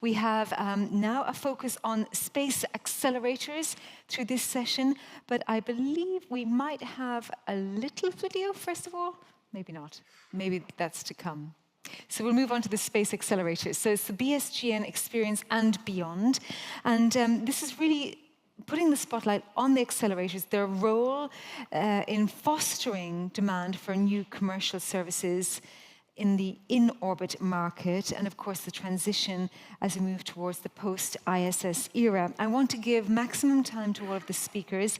We have now a focus on space accelerators through this session, but I believe we might have a little video first of all. Maybe not. Maybe that's to come. So we'll move on to the space accelerators. So it's the BSGN experience and beyond. And this is really putting the spotlight on the accelerators, their role in fostering demand for new commercial services in the in-orbit market, and of course the transition as we move towards the post-ISS era. I want to give maximum time to all of the speakers.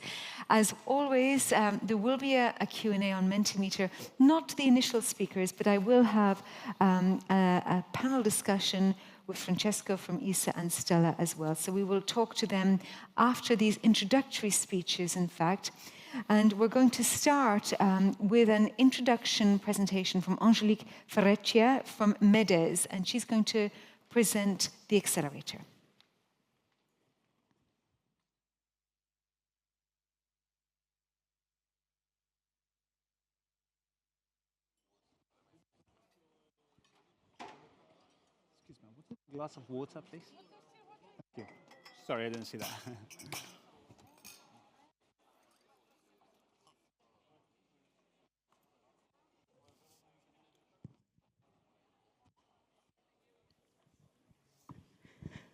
As always, there will be a Q&A on Mentimeter, not the initial speakers, but I will have a panel discussion with Francesco from ESA and Stella as well. So we will talk to them after these introductory speeches, in fact. And we're going to start with an introduction presentation from Angelique Verrechia from MEDES, and she's going to present the accelerator. Excuse me, what's a glass of water, please? Thank you. Sorry, I didn't see that.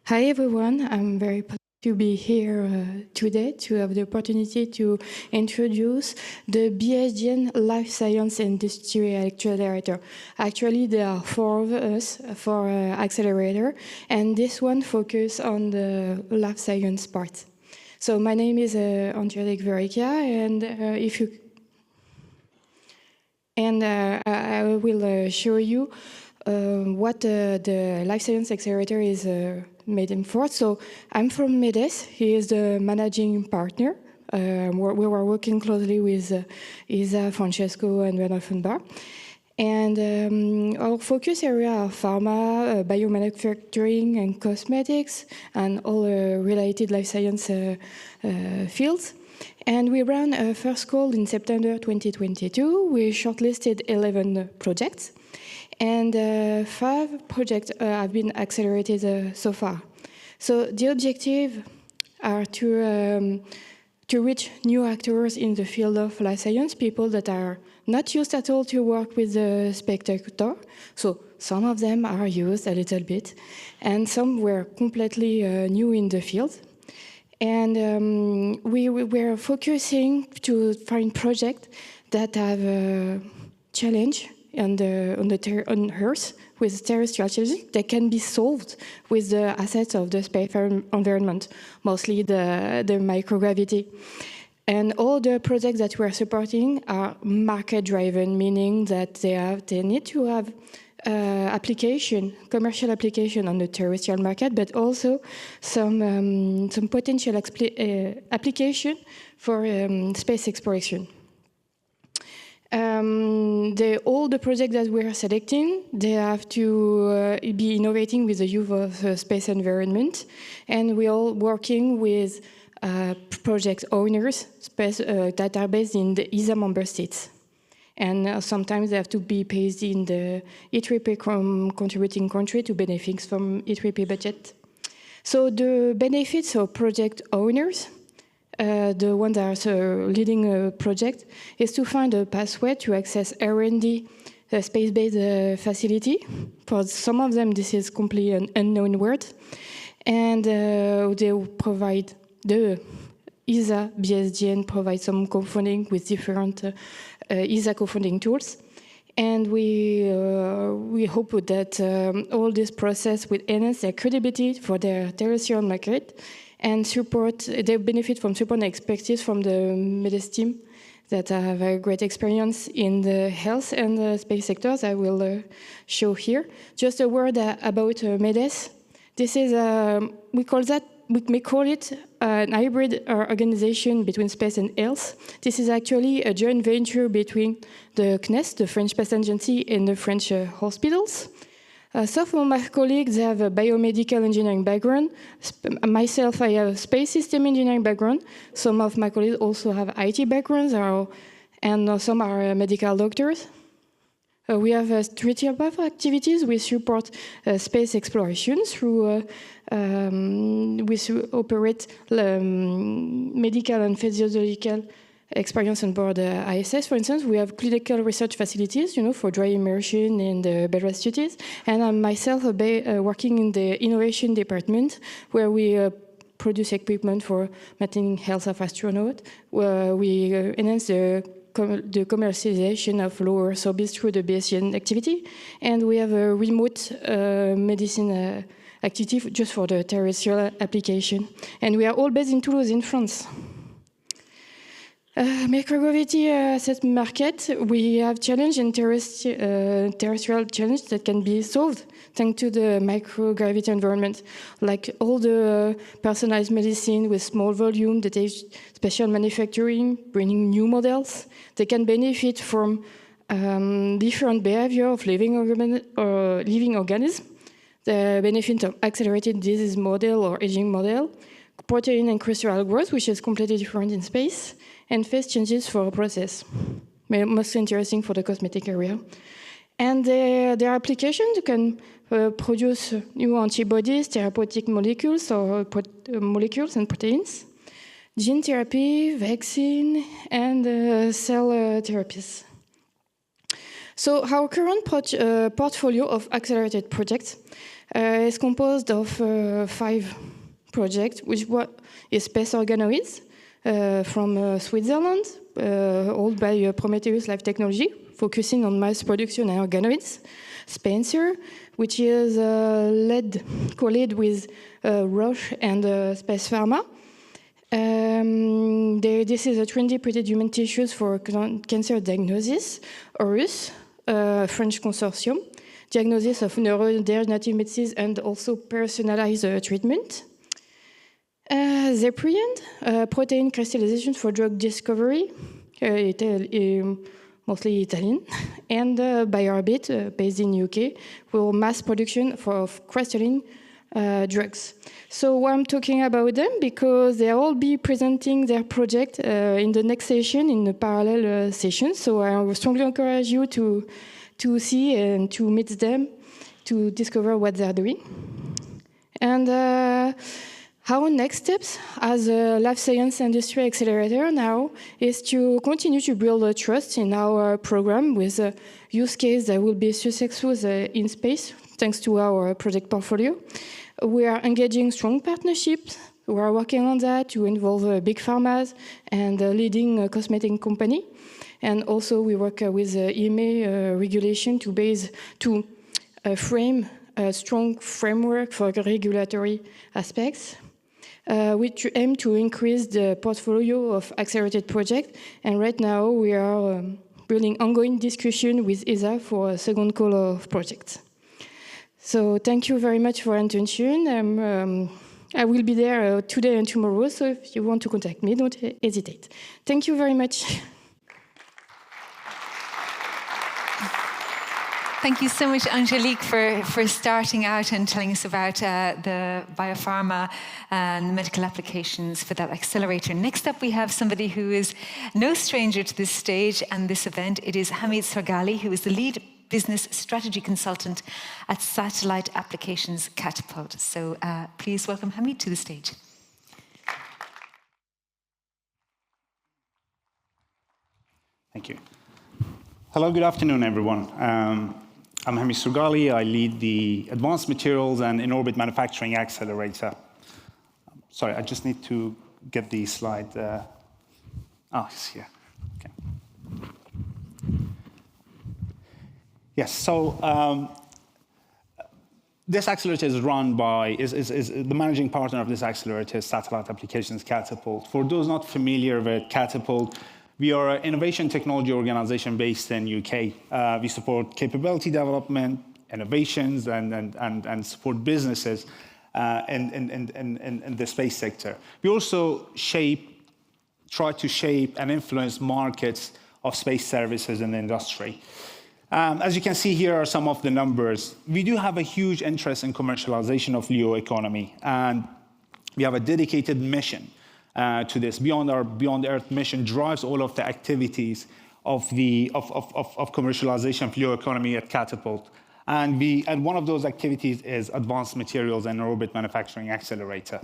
Hi everyone, I'm very pleased to be here today to have the opportunity to introduce the BSGN Life Science Industry Accelerator. Actually, there are 4 of us for accelerator, and this one focuses on the life science part. So my name is Angelique Verrechia, and I will show you what the Life Science Accelerator is made in for. So I'm from MEDES. He is the managing partner. We were working closely with Isa, Francesco, and Werner. And our focus area are pharma, biomanufacturing, and cosmetics, and all related life science fields. And we ran a first call in September 2022. We shortlisted 11 projects. And 5 projects have been accelerated so far. So the objective are to reach new actors in the field of life science, people that are not used at all to work with the spectator. So some of them are used a little bit, and some were completely new in the field. And we were focusing to find projects that have a challenge on Earth with terrestrial challenges that can be solved with the assets of the space environment, mostly the microgravity. And all the projects that we're supporting are market-driven, meaning that they need to have commercial application on the terrestrial market, but also some potential application for space exploration. All the projects that we're selecting, they have to be innovating with the use of space environment, and we're all working with project owners that are based in the ESA member states. And sometimes they have to be based in the ESRIC contributing country to benefit from ESRIC budget. So the benefits of project owners, the ones that are leading a project, is to find a pathway to access R&D space-based facility. For some of them, this is completely an unknown word. And they provide, the ESA, BSGN provides some co-funding with different ESA co-funding tools. And we hope that all this process will enhance their credibility for their terrestrial market and they benefit from support and expertise from the MEDES team that have a great experience in the health and the space sectors. I will show here. Just a word about MEDES. This is, we may call it an hybrid organization between space and health. This is actually a joint venture between the CNES, the French Space Agency, and the French hospitals. Some of my colleagues have a biomedical engineering background. Myself, I have a space system engineering background. Some of my colleagues also have IT backgrounds, and some are medical doctors. We have 3 types of activities. We support space exploration through, we operate medical and physiological experience on board ISS. For instance, we have clinical research facilities, for dry immersion and bed rest duties. And I'm myself working in the innovation department, where we produce equipment for maintaining health of astronauts. Where we enhance the commercialization of low Earth orbit through the BSGN activity. And we have a remote medicine activity just for the terrestrial application. And we are all based in Toulouse, in France. Microgravity asset market, we have challenge and terrestrial challenge that can be solved thanks to the microgravity environment, like all the personalized medicine with small volume, that is special manufacturing, bringing new models. They can benefit from different behavior of living organisms, the benefit of accelerated disease model or aging model, protein and crystal growth, which is completely different in space, and phase changes for a process, most interesting for the cosmetic area. And their applications can produce new antibodies, therapeutic molecules, or molecules and proteins, gene therapy, vaccine, and cell therapies. So our current portfolio of accelerated projects is composed of 5 projects, which is space organoids from Switzerland, owned by Prometheus Life Technology, focusing on mass production and organoids. Spencer, which is co-led with Roche and Space Pharma. This is a 3D printed human tissues for cancer diagnosis. Horus, French consortium, diagnosis of neurodegenerative medicines and also personalized treatment. Zepriand, protein crystallization for drug discovery, mostly Italian, and BioOrbit, based in UK, for mass production of crystalline drugs. So why I'm talking about them, because they all be presenting their project in the next session, in the parallel session. So I strongly encourage you to see and to meet them, to discover what they're doing. And our next steps as a life science industry accelerator now is to continue to build trust in our program with a use case that will be successful in space, thanks to our project portfolio. We are engaging strong partnerships. We are working on that to involve big pharmas and a leading cosmetic company. And also we work with EMA regulation to frame a strong framework for regulatory aspects. We aim to increase the portfolio of accelerated projects, and right now we are building ongoing discussion with ESA for a second call of projects. So thank you very much for your attention. I will be there today and tomorrow, so if you want to contact me, don't hesitate. Thank you very much. Thank you so much, Angelique, for starting out and telling us about the biopharma and medical applications for that accelerator. Next up, we have somebody who is no stranger to this stage and this event. It is Hamid Soorghali, who is the lead business strategy consultant at Satellite Applications Catapult. So please welcome Hamid to the stage. Thank you. Hello, good afternoon, everyone. I'm Hamid Soorghali. I lead the Advanced Materials and In-Orbit Manufacturing Accelerator. Sorry, I just need to get the slide. It's here. Okay. Yes, so this accelerator is run by, the managing partner of this accelerator is Satellite Applications Catapult. For those not familiar with Catapult, we are an innovation technology organization based in UK. We support capability development, innovations, and support businesses in the space sector. We also try to shape and influence markets of space services in the industry. As you can see, here are some of the numbers. We do have a huge interest in commercialization of LEO economy, and we have a dedicated mission to this. Beyond Earth mission drives all of the activities commercialization of Leo economy at Catapult. And one of those activities is Advanced Materials and Orbit Manufacturing Accelerator.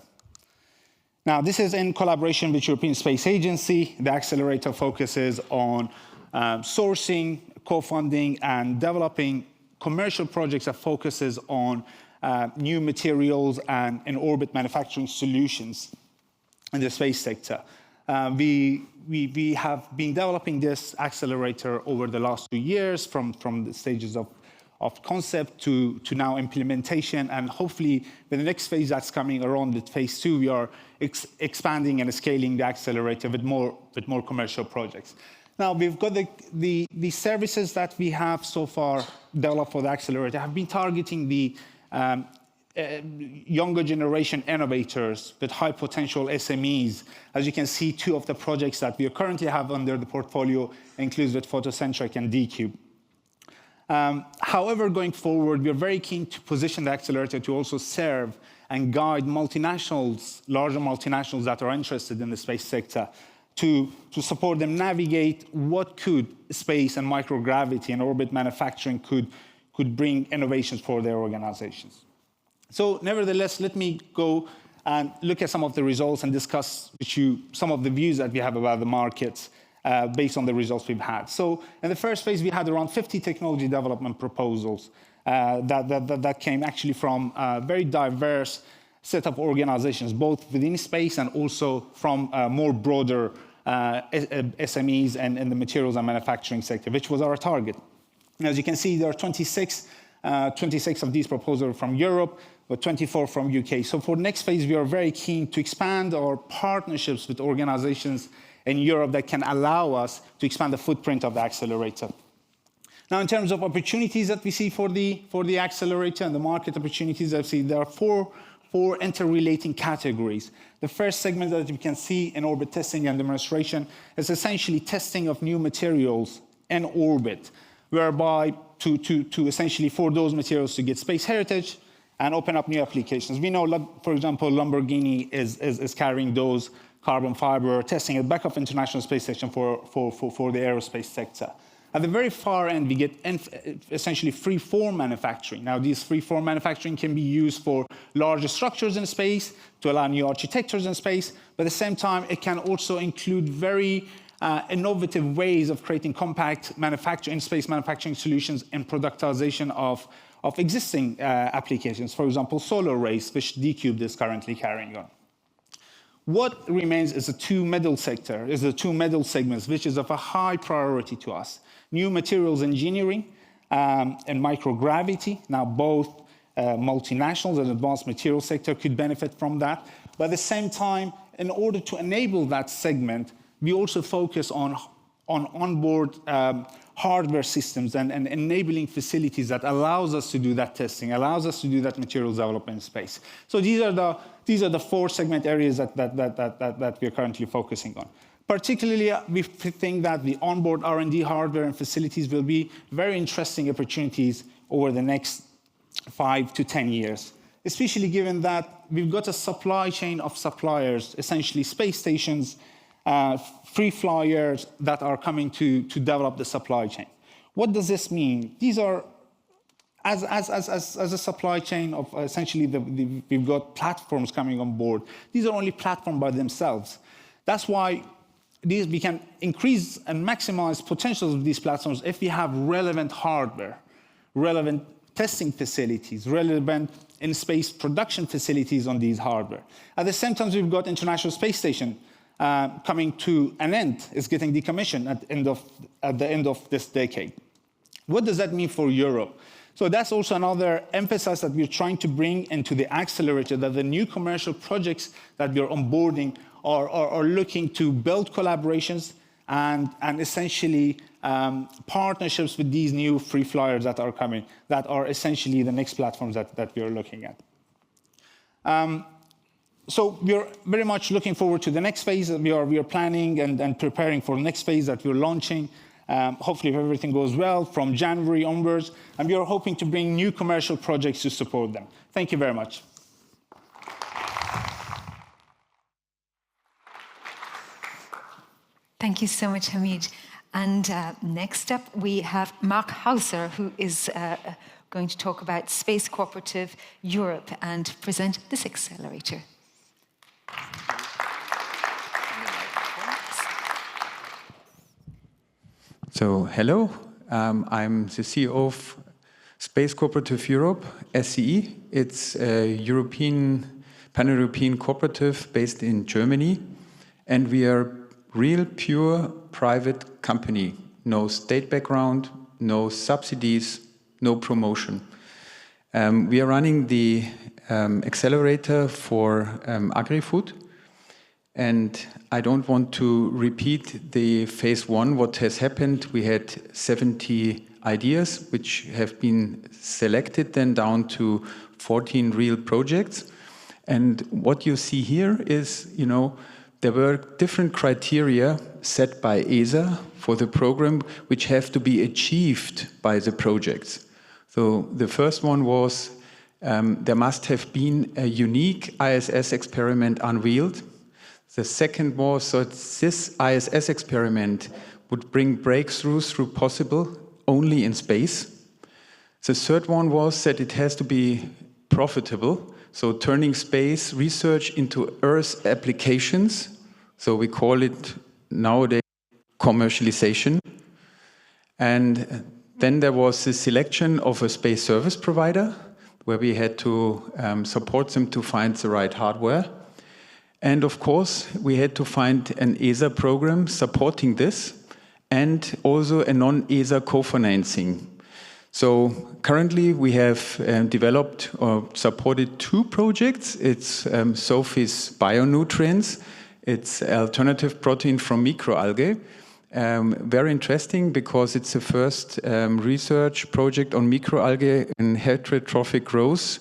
Now, this is in collaboration with European Space Agency. The accelerator focuses on sourcing, co-funding, and developing commercial projects that focuses on new materials and orbit manufacturing solutions in the space sector. We have been developing this accelerator over the last 2 years from the stages of concept to now implementation, and hopefully with the next phase that's coming around with phase 2, we are expanding and scaling the accelerator with more commercial projects. Now, we've got the services that we have so far developed for the accelerator have been targeting the younger generation innovators with high potential SMEs. As you can see, 2 of the projects that we currently have under the portfolio includes with Photocentric and D-Cube. However, going forward, we're very keen to position the accelerator to also serve and guide multinationals, larger multinationals that are interested in the space sector, to support them navigate what could space and microgravity and orbit manufacturing could bring innovations for their organizations. So nevertheless, let me go and look at some of the results and discuss with you some of the views that we have about the markets based on the results we've had. So in the first phase, we had around 50 technology development proposals that came actually from a very diverse set of organizations, both within space and also from more broader SMEs and in the materials and manufacturing sector, which was our target. As you can see, there are 26 of these proposals from Europe, but 24 from UK. So for the next phase, we are very keen to expand our partnerships with organizations in Europe that can allow us to expand the footprint of the accelerator. Now, in terms of opportunities that we see for the accelerator and the market opportunities that we see, there are four interrelating categories. The first segment that you can see in orbit testing and demonstration is essentially testing of new materials in orbit, whereby to essentially for those materials to get space heritage and open up new applications. We know, for example, Lamborghini is carrying those carbon fiber testing at the back of International Space Station for the aerospace sector. At the very far end, we get essentially free-form manufacturing. Now, these free-form manufacturing can be used for larger structures in space, to allow new architectures in space, but at the same time, it can also include very innovative ways of creating compact manufacturing, space manufacturing solutions and productization of existing applications. For example, solar arrays, which D-Cube is currently carrying on. What remains is the two middle segments, which is of a high priority to us. New materials engineering and microgravity. Now, both multinationals and advanced materials sector could benefit from that. But at the same time, in order to enable that segment, we also focus on onboard hardware systems and enabling facilities that allows us to do that testing, allows us to do that materials development in space. So these are the 4 segment areas that we are currently focusing on. Particularly, we think that the onboard R&D hardware and facilities will be very interesting opportunities over the next 5 to 10 years, especially given that we've got a supply chain of suppliers, essentially space stations, free flyers that are coming to develop the supply chain. What does this mean? These are, as a supply chain of essentially, we've got platforms coming on board. These are only platforms by themselves. That's why we can increase and maximize potentials of these platforms if we have relevant hardware, relevant testing facilities, relevant in-space production facilities on these hardware. At the same time, we've got International Space Station coming to an end, is getting decommissioned at the end of this decade. What does that mean for Europe? So that's also another emphasis that we're trying to bring into the accelerator, that the new commercial projects that we're onboarding are looking to build collaborations and essentially partnerships with these new free flyers that are coming, that are essentially the next platforms that we are looking at. So we're very much looking forward to the next phase. We are planning and preparing for the next phase that we're launching. Hopefully, if everything goes well, from January onwards, and we are hoping to bring new commercial projects to support them. Thank you very much. Thank you so much, Hamid. And next up, we have Mark Hauser, who is going to talk about Space Cooperative Europe and present this accelerator. So, hello, I'm the CEO of Space Cooperative Europe, SCE. It's a pan-European cooperative based in Germany, and we are real pure private company. No state background, no subsidies, no promotion. We are running the accelerator for agri-food. And I don't want to repeat the phase one, what has happened. We had 70 ideas, which have been selected then down to 14 real projects. And what you see here is, there were different criteria set by ESA for the program, which have to be achieved by the projects. So the first one was, there must have been a unique ISS experiment unveiled. The second was that this ISS experiment would bring breakthroughs through possible only in space. The third one was that it has to be profitable, so turning space research into Earth applications. So we call it nowadays commercialization. And then there was the selection of a space service provider, where we had to support them to find the right hardware. And of course, we had to find an ESA program supporting this and also a non-ESA co-financing. So currently we have developed or supported 2 projects. It's Sophie's bionutrients. It's alternative protein from microalgae. Very interesting because it's the first research project on microalgae and heterotrophic growth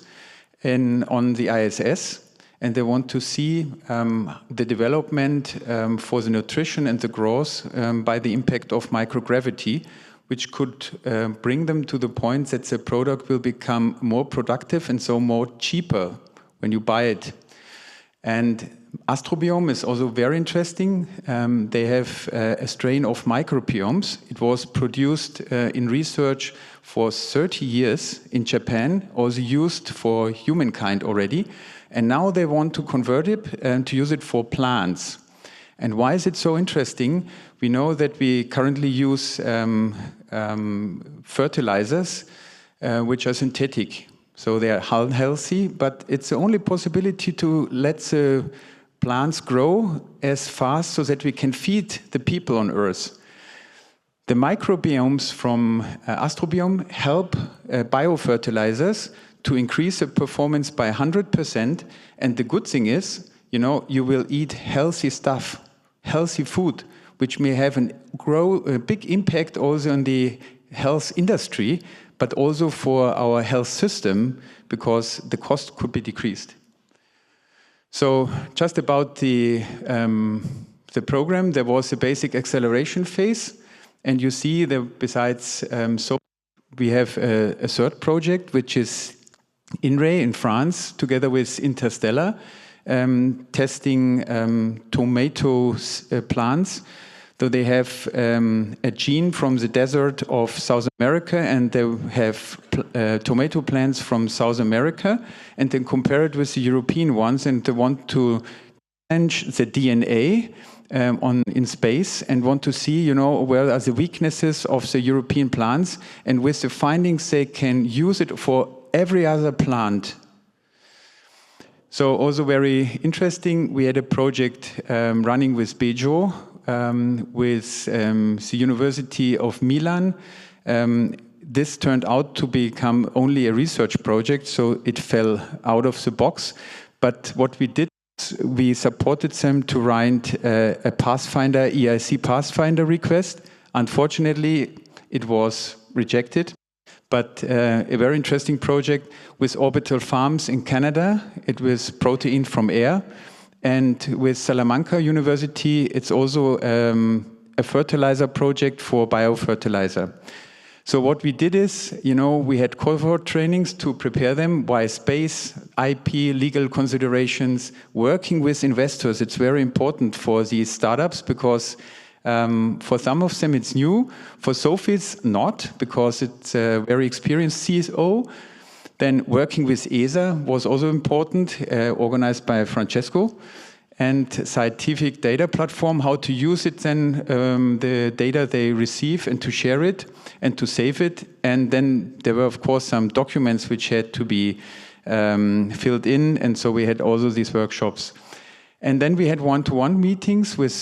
on the ISS. And they want to see the development for the nutrition and the growth by the impact of microgravity, which could bring them to the point that the product will become more productive and so more cheaper when you buy it. And astrobiome is also very interesting. They have a strain of microbiomes. It was produced in research for 30 years in Japan, also used for humankind already. And now they want to convert it and to use it for plants. And why is it so interesting? We know that we currently use fertilizers which are synthetic. So they are healthy, but it's the only possibility to let the plants grow as fast so that we can feed the people on Earth. The microbiomes from astrobiome help biofertilizers to increase the performance by 100%. And the good thing is, you will eat healthy stuff, healthy food, which may have a big impact also on the health industry, but also for our health system, because the cost could be decreased. So just about the program, there was a basic acceleration phase. And you see that besides, we have a third project, which is INRAE in France, together with Interstellar, testing tomato plants. So they have a gene from the desert of South America, and they have tomato plants from South America, and then compare it with the European ones, and they want to change the DNA in space and want to see, where are the weaknesses of the European plants, and with the findings they can use it for every other plant. So also very interesting, we had a project running with Bejo, with the University of Milan. This turned out to become only a research project, so it fell out of the box. But what we did, we supported them to write a Pathfinder, EIC Pathfinder request. Unfortunately, it was rejected. But a very interesting project with orbital farms in Canada. It was protein from air. And with Salamanca University, it's also a fertilizer project for biofertilizer. So what we did is, we had cohort trainings to prepare them. Why space, IP, legal considerations, working with investors. It's very important for these startups because For some of them, it's new. For Sophie, it's not, because it's a very experienced CSO. Then working with ESA was also important, organized by Francesco. And scientific data platform, how to use it then, the data they receive, and to share it and to save it. And then there were, of course, some documents which had to be filled in. And so we had also these workshops. And then we had one-to-one meetings with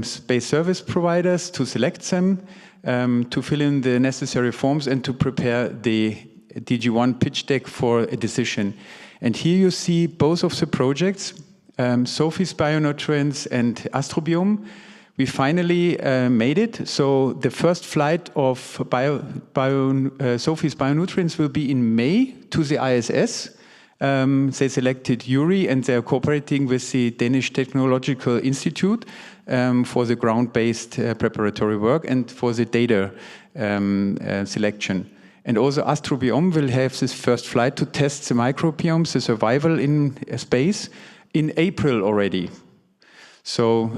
space service providers to select them, to fill in the necessary forms, and to prepare the DG1 pitch deck for a decision. And here you see both of the projects, Sophie's Bionutrients and Astrobiome. We finally made it. So the first flight of Sophie's Bionutrients will be in May to the ISS. They selected Yuri, and they're cooperating with the Danish Technological Institute for the ground-based preparatory work and for the data selection. And also Astrobiome will have this first flight to test the microbiomes, the survival in space, in April already. So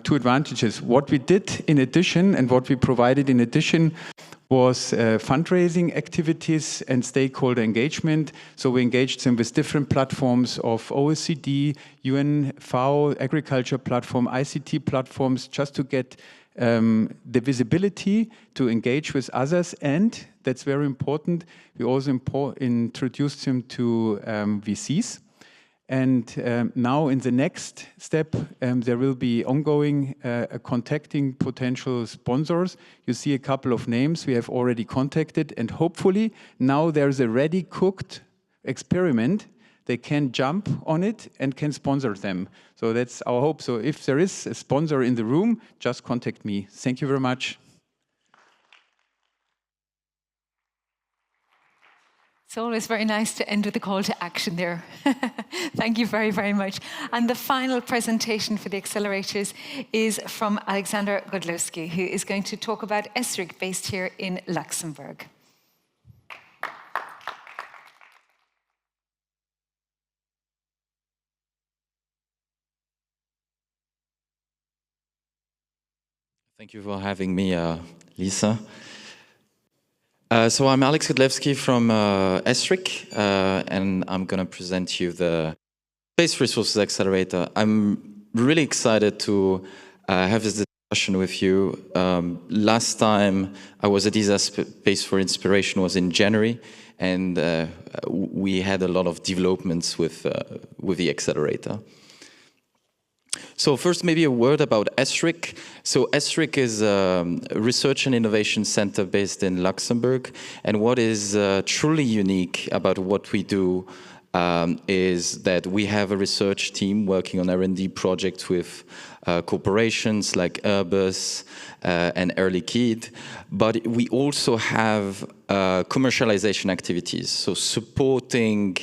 two advantages. What we did in addition and what we provided in addition was fundraising activities and stakeholder engagement. So we engaged them with different platforms of OECD, UN, FAO, agriculture platform, ICT platforms, just to get the visibility to engage with others. And that's very important. We also introduced them to VCs. And now in the next step, there will be ongoing contacting potential sponsors. You see a couple of names we have already contacted, and hopefully now there's a ready cooked experiment. They can jump on it and can sponsor them. So that's our hope. So if there is a sponsor in the room, just contact me. Thank you very much. It's always very nice to end with a call to action there. Thank you very, very much. And the final presentation for the accelerators is from Alexander Godlewski, who is going to talk about ESRIC based here in Luxembourg. Thank you for having me, Lisa. So I'm Alex Godlewski from ESRIC, and I'm going to present you the Space Resources Accelerator. I'm really excited to have this discussion with you. Last time I was at ESA Space for Inspiration was in January, and we had a lot of developments with the accelerator. So first, maybe a word about ESRIC. So ESRIC is a research and innovation center based in Luxembourg. And what is truly unique about what we do is that we have a research team working on R&D projects with corporations like Airbus and Air Liquide. But we also have commercialization activities, so supporting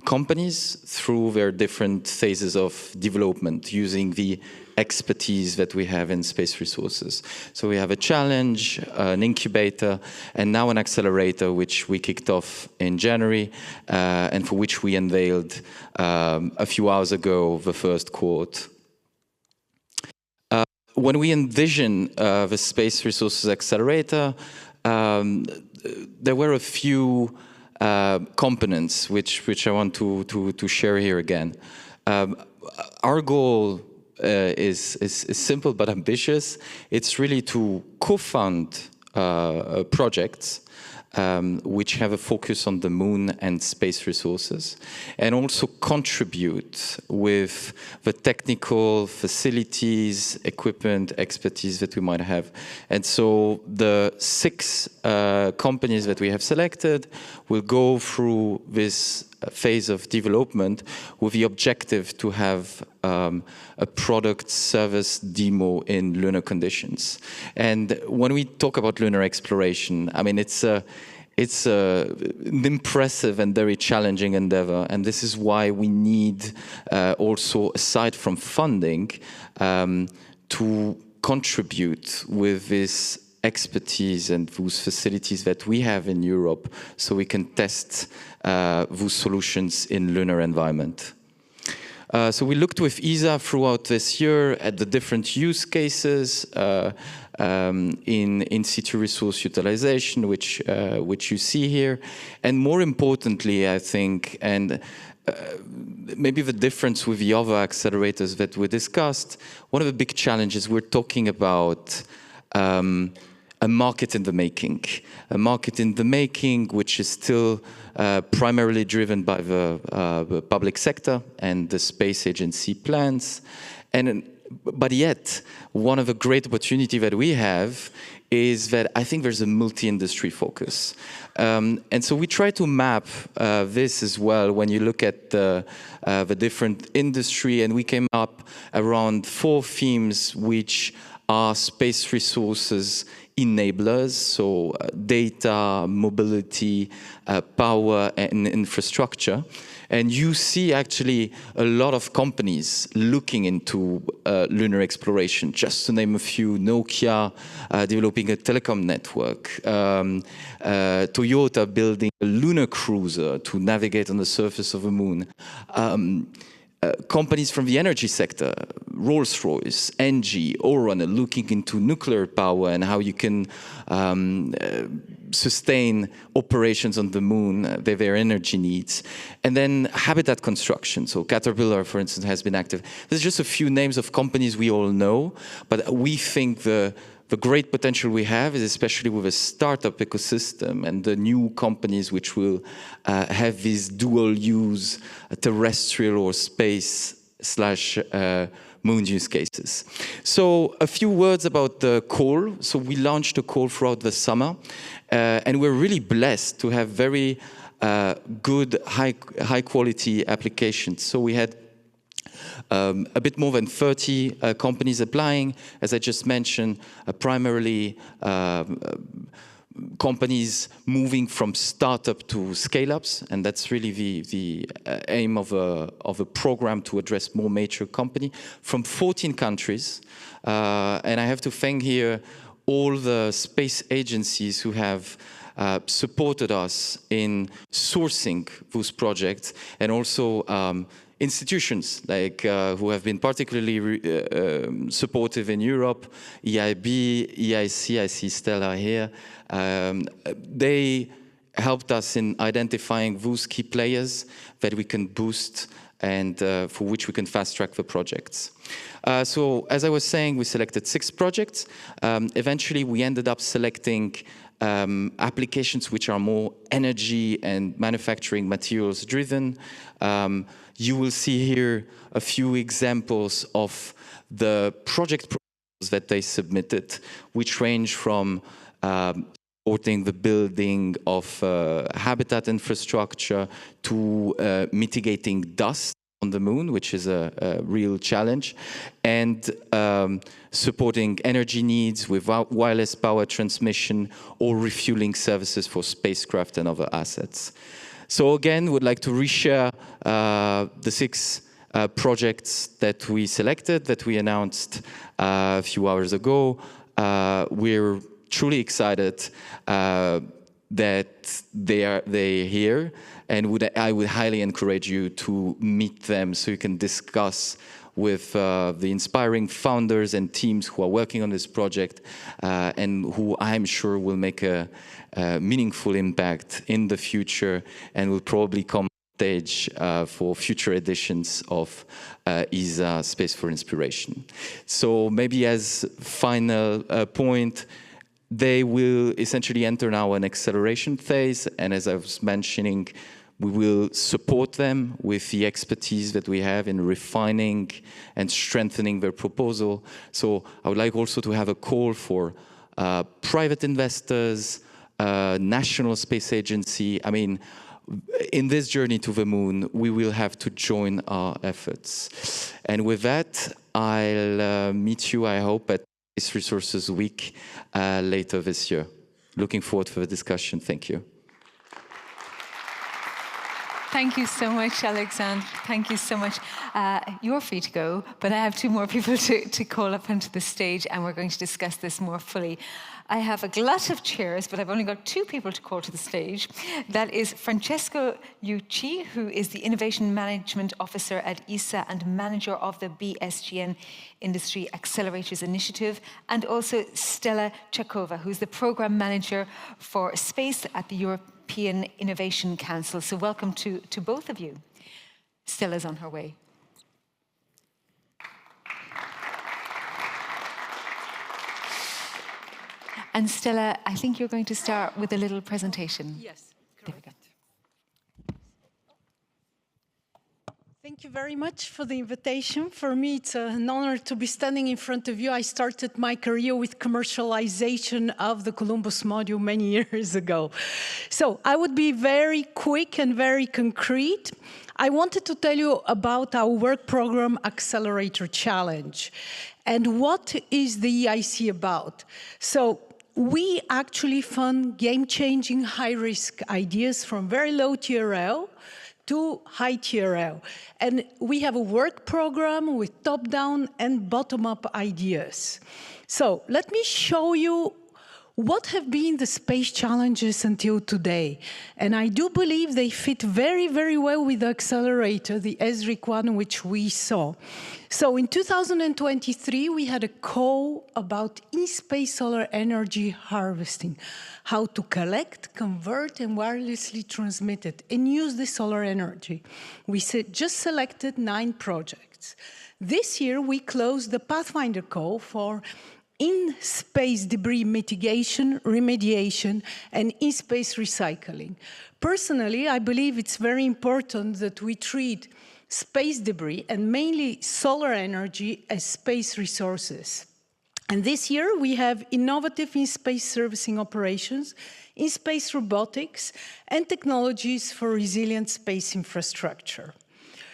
companies through their different phases of development using the expertise that we have in space resources. So we have a challenge, an incubator, and now an accelerator, which we kicked off in January, and for which we unveiled a few hours ago the first quote. When we envision the Space Resources Accelerator, there were a few components which I want to share here again. Our goal is simple but ambitious. It's really to co-fund projects which have a focus on the moon and space resources, and also contribute with the technical facilities, equipment, expertise that we might have. And so the 6 companies that we have selected will go through this phase of development with the objective to have a product service demo in lunar conditions. And when we talk about lunar exploration, I mean, it's an impressive and very challenging endeavor. And this is why we need also, aside from funding, to contribute with this expertise and those facilities that we have in Europe, so we can test those solutions in lunar environment. So we looked with ESA throughout this year at the different use cases in situ resource utilization, which you see here. And more importantly, I think, and maybe the difference with the other accelerators that we discussed, one of the big challenges we're talking about a market in the making, which is still primarily driven by the public sector and the space agency plans. But yet, one of the great opportunity that we have is that I think there's a multi-industry focus. And so we try to map this as well when you look at the different industry, and we came up around 4 themes which are space resources enablers, so data, mobility, power, and infrastructure. And you see actually a lot of companies looking into lunar exploration. Just to name a few, Nokia developing a telecom network, Toyota building a lunar cruiser to navigate on the surface of the moon. Companies from the energy sector, Rolls-Royce, Engie, Oron, are looking into nuclear power and how you can sustain operations on the moon, their energy needs. And then habitat construction. So Caterpillar, for instance, has been active. There's just a few names of companies we all know, but we think the great potential we have is especially with a startup ecosystem and the new companies which will have these dual use terrestrial or space / moon use cases. So a few words about the call. So we launched a call throughout the summer, and we're really blessed to have very good, high quality applications. So we had a bit more than 30 companies applying, as I just mentioned, primarily companies moving from startup to scale-ups, and that's really the aim of a program to address more mature company from 14 countries. And I have to thank here all the space agencies who have supported us in sourcing those projects, and also institutions like who have been particularly supportive in Europe, EIB, EIC, I see Stella here. They helped us in identifying those key players that we can boost and for which we can fast-track the projects. So as I was saying, we selected 6 projects. Eventually, we ended up selecting applications which are more energy and manufacturing materials driven. You will see here a few examples of the project proposals that they submitted, which range from supporting the building of habitat infrastructure to mitigating dust on the moon, which is a real challenge, and supporting energy needs with wireless power transmission or refueling services for spacecraft and other assets. So again, would like to reshare the 6 projects that we selected, that we announced a few hours ago. We're truly excited that they're here, and I would highly encourage you to meet them so you can discuss with the inspiring founders and teams who are working on this project and who I'm sure will make a meaningful impact in the future and will probably come on stage for future editions of ESA Space for Inspiration. So maybe as final point, they will essentially enter now an acceleration phase, and as I was mentioning, we will support them with the expertise that we have in refining and strengthening their proposal. So I would like also to have a call for private investors, national space agency. I mean, in this journey to the moon, we will have to join our efforts. And with that, I'll meet you, I hope, at Space Resources Week later this year. Looking forward to the discussion. Thank you. Thank you so much, Alexandre. Thank you so much. You're free to go, but I have two more people to call up onto the stage, and we're going to discuss this more fully. I have a glut of chairs, but I've only got two people to call to the stage. That is Francesco Liucci, who is the Innovation Management Officer at ESA and manager of the BSGN Industry Accelerators Initiative, and also Stella Tkatchova, who's the Program Manager for Space at the European Innovation Council. So welcome to both of you. Stella's on her way. And Stella, I think you're going to start with a little presentation. Yes, correct. There we go. Thank you very much for the invitation. For me, it's an honor to be standing in front of you. I started my career with commercialization of the Columbus module many years ago. So I would be very quick and very concrete. I wanted to tell you about our work program, Accelerator Challenge, and what is the EIC about. So we actually fund game-changing, high-risk ideas from very low TRL to high TRL. And we have a work program with top-down and bottom-up ideas. So let me show you what have been the space challenges until today. And I do believe they fit very, very well with the accelerator, the ESRIC one, which we saw. So in 2023, we had a call about in-space solar energy harvesting, how to collect, convert, and wirelessly transmit it, and use the solar energy. We just selected 9 projects. This year, we closed the Pathfinder call for in-space debris mitigation, remediation, and in-space recycling. Personally, I believe it's very important that we treat space debris, and mainly solar energy, as space resources. And this year, we have innovative in-space servicing operations, in-space robotics, and technologies for resilient space infrastructure.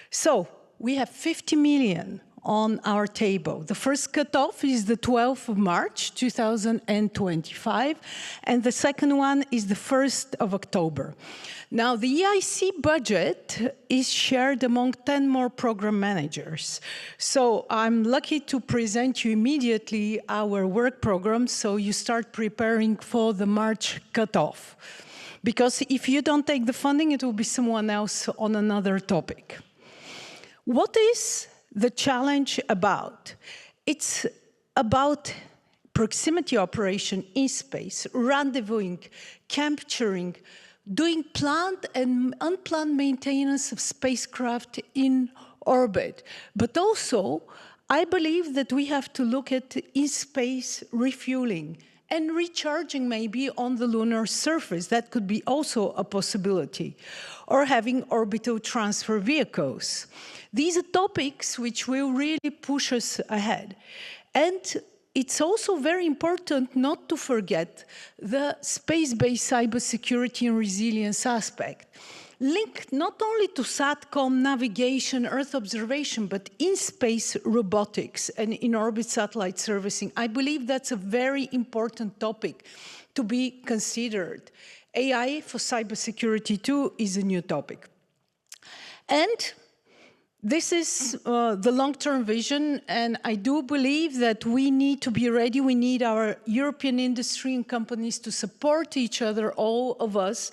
So we have 50 million on our table. The first cutoff is the 12th of March, 2025, and the second one is the 1st of October. Now, the EIC budget is shared among 10 more program managers. So I'm lucky to present you immediately our work program, so you start preparing for the March cutoff. Because if you don't take the funding, it will be someone else on another topic. What is the challenge about? It's about proximity operation in space, rendezvousing, capturing, doing planned and unplanned maintenance of spacecraft in orbit. But also, I believe that we have to look at in-space refueling and recharging maybe on the lunar surface. That could be also a possibility. Or having orbital transfer vehicles. These are topics which will really push us ahead. And it's also very important not to forget the space-based cybersecurity and resilience aspect, linked not only to SATCOM, navigation, Earth observation, but in-space robotics and in-orbit satellite servicing. I believe that's a very important topic to be considered. AI for cybersecurity too is a new topic. And this is the long-term vision, and I do believe that we need to be ready. We need our European industry and companies to support each other, all of us,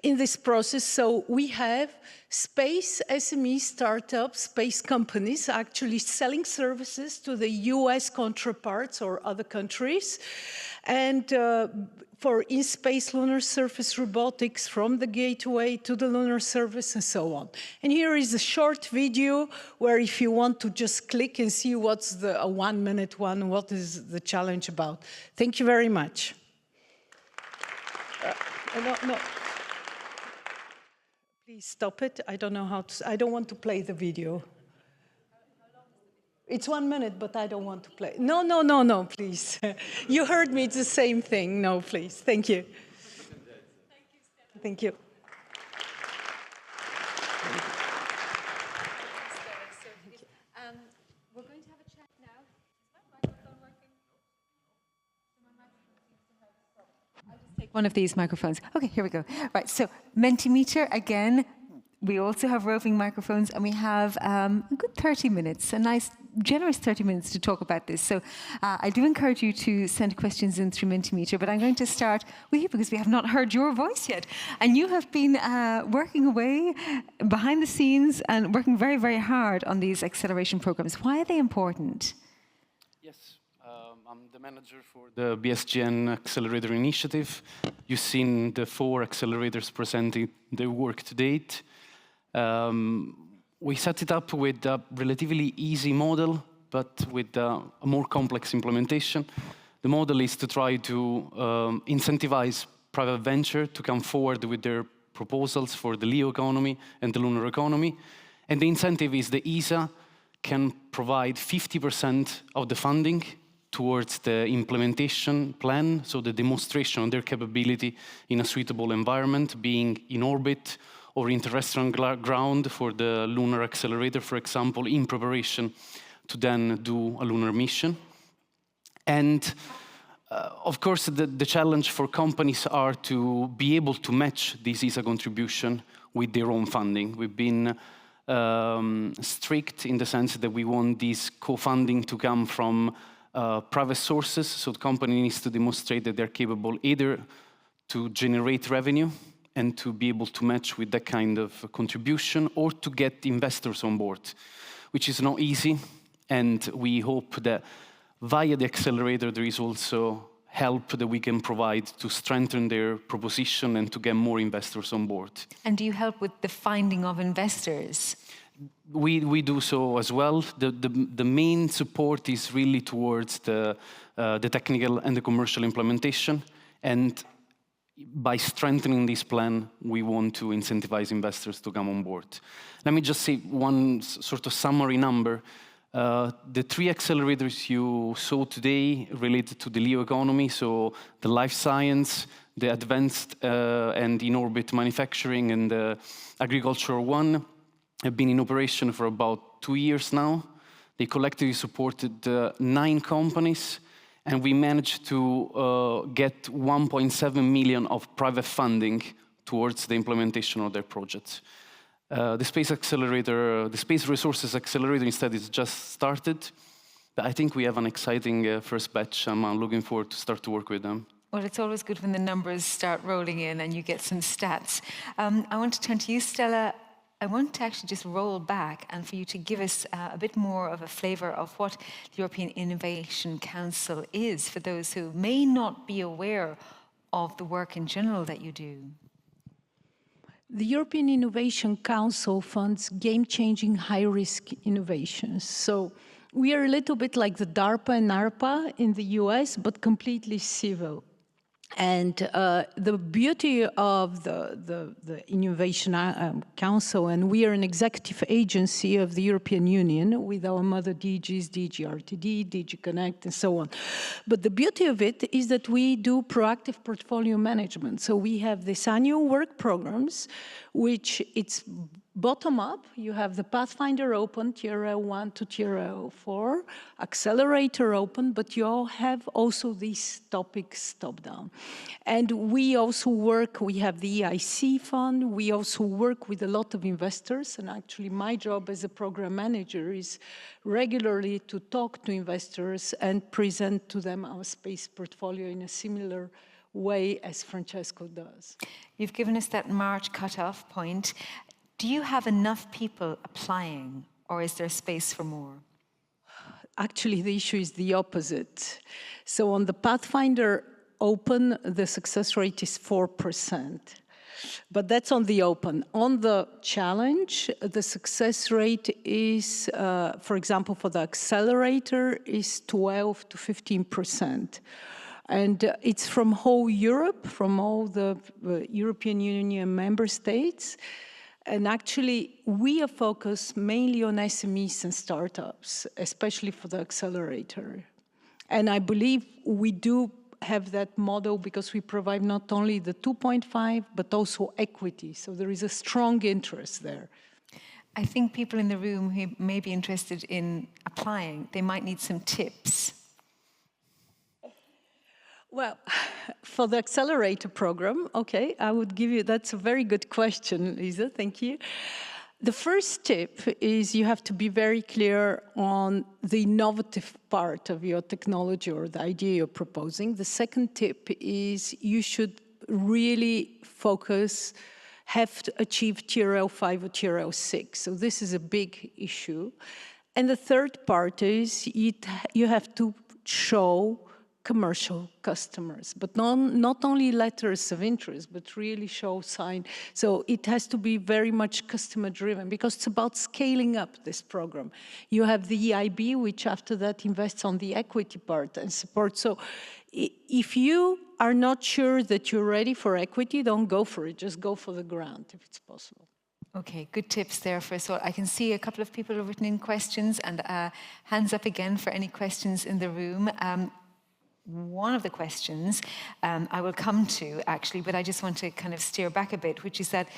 in this process. So we have space SME startups, space companies actually selling services to the US counterparts or other countries. And for in-space lunar surface robotics from the gateway to the lunar surface and so on. And here is a short video where if you want to just click and see what's the 1-minute one, what is the challenge about. Thank you very much. No. Please stop it. I don't know how to, I don't want to play the video. It's 1 minute, but I don't want to play. No, please. You heard me, it's the same thing. No, please. Thank you. Thank you. We're going to have a chat now. Is my microphone working? I'll just take one of these microphones. Okay, here we go. Right, so Mentimeter, again, We also have roving microphones, and we have a good 30 minutes, a nice, generous 30 minutes to talk about this. So I do encourage you to send questions in through Mentimeter, but I'm going to start with you because we have not heard your voice yet. And you have been working away behind the scenes and working very, very hard on these acceleration programs. Why are they important? Yes, I'm the manager for the BSGN Accelerator Initiative. You've seen the 4 accelerators presenting their work to date. We set it up with a relatively easy model, but with a more complex implementation. The model is to try to incentivize private venture to come forward with their proposals for the LEO economy and the lunar economy. And the incentive is the ESA can provide 50% of the funding towards the implementation plan, so the demonstration of their capability in a suitable environment, being in orbit or in terrestrial ground for the lunar accelerator, for example, in preparation to then do a lunar mission. And of course, the challenge for companies are to be able to match this ESA contribution with their own funding. We've been strict in the sense that we want this co-funding to come from private sources, so the company needs to demonstrate that they're capable either to generate revenue and to be able to match with that kind of contribution, or to get investors on board, which is not easy. And we hope that via the accelerator, there is also help that we can provide to strengthen their proposition and to get more investors on board. And do you help with the finding of investors? We do so as well. The main support is really towards the technical and the commercial implementation. And by strengthening this plan, we want to incentivize investors to come on board. Let me just say one sort of summary number. The 3 accelerators you saw today related to the LEO economy, so the life science, the advanced and in-orbit manufacturing, and the agricultural one, have been in operation for about 2 years now. They collectively supported 9 companies, and we managed to get 1.7 million of private funding towards the implementation of their projects. The Space Accelerator, the Space Resources Accelerator instead is just started, but I think we have an exciting first batch. I'm looking forward to start to work with them. Well, it's always good when the numbers start rolling in and you get some stats. I want to turn to you, Stella. I want to actually just roll back and for you to give us a bit more of a flavour of what the European Innovation Council is for those who may not be aware of the work in general that you do. The European Innovation Council funds game-changing high-risk innovations. So we are a little bit like the DARPA and ARPA in the US, but completely civil. And the beauty of the Innovation Council, and we are an executive agency of the European Union with our mother DGs, DG RTD, DG Connect, and so on. But the beauty of it is that we do proactive portfolio management. So we have these annual work programs, which it's bottom up. You have the Pathfinder open, Tier 1 to Tier 4, Accelerator open, but you all have also these topics top down. And we also work, we have the EIC fund, we also work with a lot of investors, and actually my job as a program manager is regularly to talk to investors and present to them our space portfolio in a similar way as Francesco does. You've given us that March cutoff point. Do you have enough people applying, or is there space for more? Actually, the issue is the opposite. So on the Pathfinder Open, the success rate is 4%. But that's on the open. On the challenge, the success rate is, for example, for the accelerator, is 12 to 15%. And it's from whole Europe, from all the European Union member states. And actually, we are focused mainly on SMEs and startups, especially for the accelerator. And I believe we do have that model because we provide not only the 2.5, but also equity. So there is a strong interest there. I think people in the room who may be interested in applying, they might need some tips. Well, for the accelerator program, okay, I would give you, that's a very good question, Lisa, thank you. The first tip is you have to be very clear on the innovative part of your technology or the idea you're proposing. The second tip is you should really focus, have to achieve TRL 5 or TRL 6. So this is a big issue. And the third part is you have to show commercial customers, but not only letters of interest, but really show sign. So it has to be very much customer driven because it's about scaling up this program. You have the EIB, which after that invests on the equity part and support. So if you are not sure that you're ready for equity, don't go for it. Just go for the grant if it's possible. Okay, good tips there. First of all, I can see a couple of people have written in questions, and hands up again for any questions in the room. One of the questions I will come to, actually, but I just want to kind of steer back a bit, which is that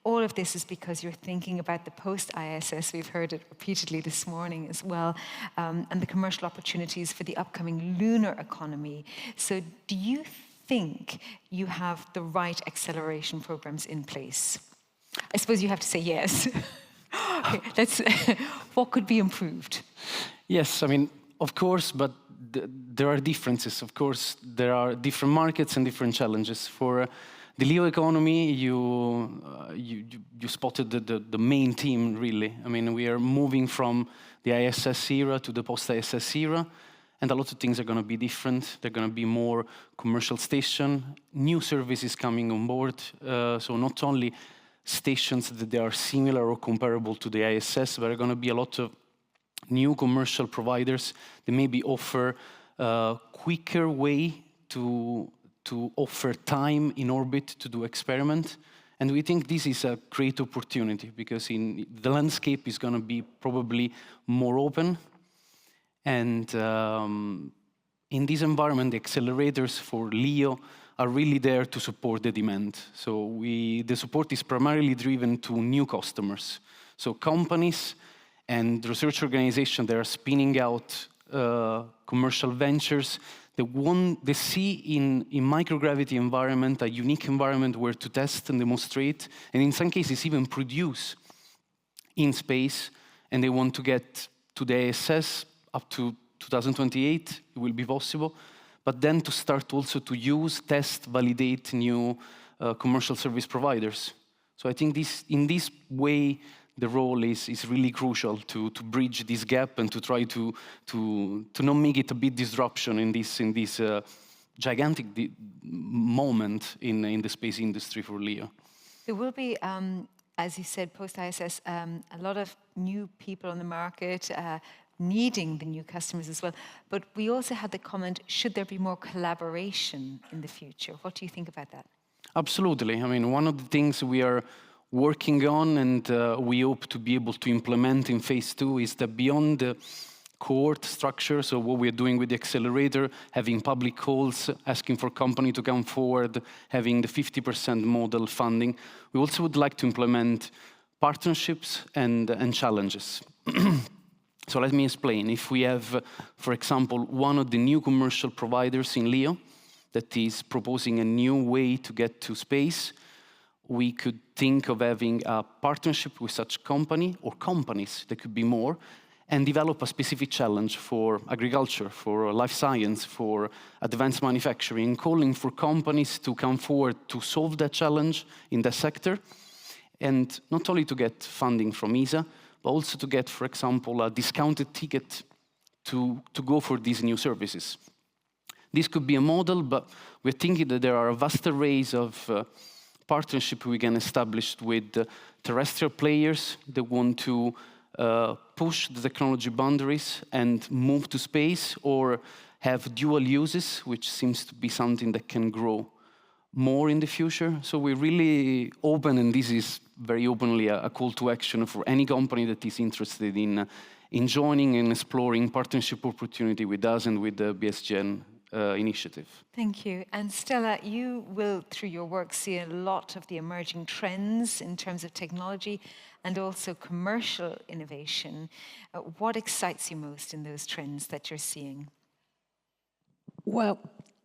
all of this is because you're thinking about the post-ISS. We've heard it repeatedly this morning as well, and the commercial opportunities for the upcoming lunar economy. So do you think you have the right acceleration programs in place? I suppose you have to say yes. Okay, what could be improved? Yes, I mean, of course, but there are differences. Of course, there are different markets and different challenges. For the LEO economy, you spotted the main theme, really. I mean, we are moving from the ISS era to the post-ISS era, and a lot of things are going to be different. There are going to be more commercial station, new services coming on board. So not only stations that they are similar or comparable to the ISS, but there are going to be a lot of new commercial providers that maybe offer a quicker way to offer time in orbit to do experiment. And we think this is a great opportunity because the landscape is going to be probably more open. And in this environment, the accelerators for LEO are really there to support the demand. So the support is primarily driven to new customers. So companies and research organizations that are spinning out commercial ventures, they see in microgravity environment a unique environment where to test and demonstrate, and in some cases even produce in space, and they want to get to the ISS up to 2028, it will be possible, but then to start also to use, test, validate new commercial service providers. So I think in this way, the role is really crucial to bridge this gap and to try to not make it a big disruption in this gigantic moment in the space industry for LEO. There will be, as you said, post-ISS, a lot of new people on the market, needing the new customers as well. But we also had the comment, should there be more collaboration in the future? What do you think about that? Absolutely. I mean, one of the things we are working on and we hope to be able to implement in phase 2 is that beyond the cohort structure, so what we're doing with the accelerator, having public calls, asking for company to come forward, having the 50% model funding, we also would like to implement partnerships and challenges. So let me explain. If we have, for example, one of the new commercial providers in LEO that is proposing a new way to get to space, we could think of having a partnership with such company or companies, there could be more, and develop a specific challenge for agriculture, for life science, for advanced manufacturing, calling for companies to come forward to solve that challenge in that sector, and not only to get funding from ESA, but also to get, for example, a discounted ticket to go for these new services. This could be a model, but we're thinking that there are a vast arrays of partnership we can establish with terrestrial players that want to push the technology boundaries and move to space or have dual uses, which seems to be something that can grow more in the future. So we're really open, and this is very openly a call to action for any company that is interested in joining and exploring partnership opportunity with us and with the BSGN initiative. Thank you. And Stella, you will, through your work, see a lot of the emerging trends in terms of technology and also commercial innovation. What excites you most in those trends that you're seeing? Well,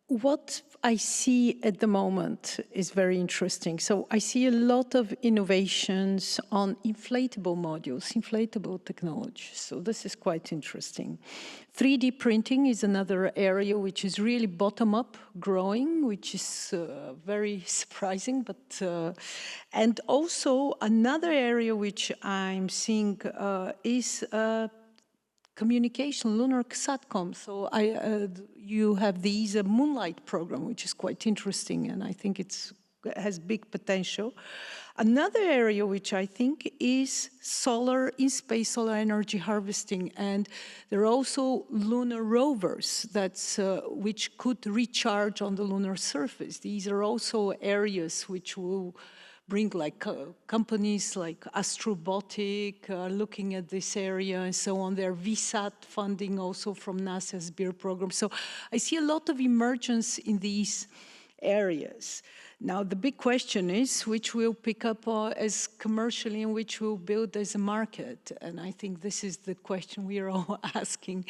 What I see at the moment is very interesting. So I see a lot of innovations on inflatable modules, inflatable technology. So this is quite interesting. 3D printing is another area which is really bottom-up growing, which is very surprising. But and also another area which I'm seeing is communication, lunar satcom. So you have the ESA Moonlight program, which is quite interesting, and I think it has big potential. Another area which I think is solar, in-space solar energy harvesting, and there are also lunar rovers which could recharge on the lunar surface. These are also areas which will bring companies like Astrobotic looking at this area and so on. There are VSAT funding also from NASA's BEAR program. So I see a lot of emergence in these areas. Now the big question is which will pick up as commercially and which will build as a market. And I think this is the question we are all asking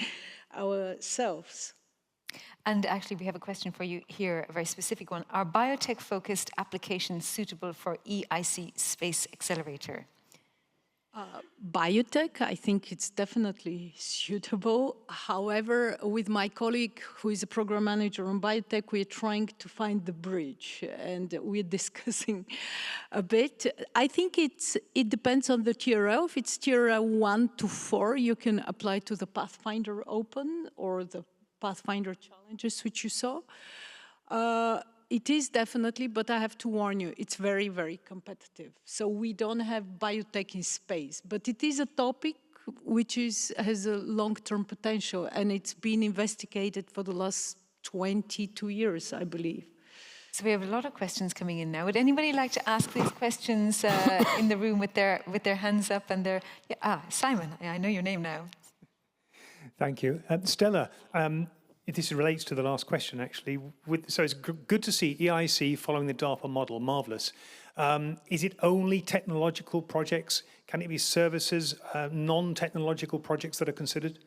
ourselves. And actually, we have a question for you here, a very specific one. Are biotech-focused applications suitable for EIC Space Accelerator? Biotech, I think it's definitely suitable. However, with my colleague, who is a program manager on biotech, we're trying to find the bridge, and we're discussing a bit. I think it depends on the TRL. If it's TRL 1 to 4, you can apply to the Pathfinder Open or the Pathfinder challenges, which you saw. It is definitely, but I have to warn you, it's very, very competitive. So we don't have biotech in space, but it is a topic which has a long-term potential, and it's been investigated for the last 22 years, I believe. So we have a lot of questions coming in now. Would anybody like to ask these questions in the room with their hands up and their... Yeah, Simon, I know your name now. Thank you. Stella, this relates to the last question, actually. So it's good to see EIC following the DARPA model, marvelous. Is it only technological projects? Can it be services, non-technological projects that are considered?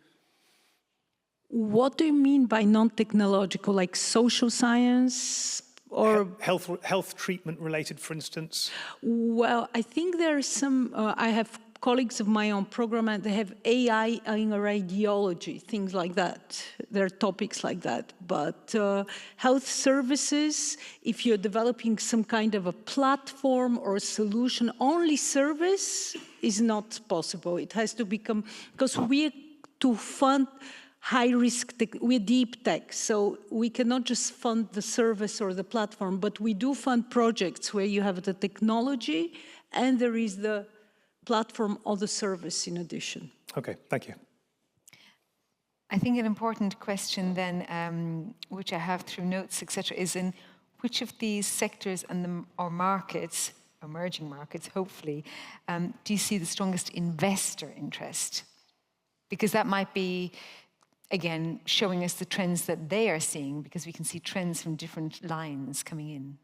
What do you mean by non-technological, like social science or... Health treatment related, for instance? Well, I think there are some, I have colleagues of my own program, and they have AI in radiology, things like that. There are topics like that. But health services, if you're developing some kind of a platform or a solution, only service is not possible. It has to become, because we're to fund high-risk, we're deep tech, so we cannot just fund the service or the platform, but we do fund projects where you have the technology and there is the platform or the service in addition. Okay, thank you. I think an important question then, which I have through notes, etc., is in which of these sectors and or markets, emerging markets, hopefully, do you see the strongest investor interest? Because that might be, again, showing us the trends that they are seeing, because we can see trends from different lines coming in.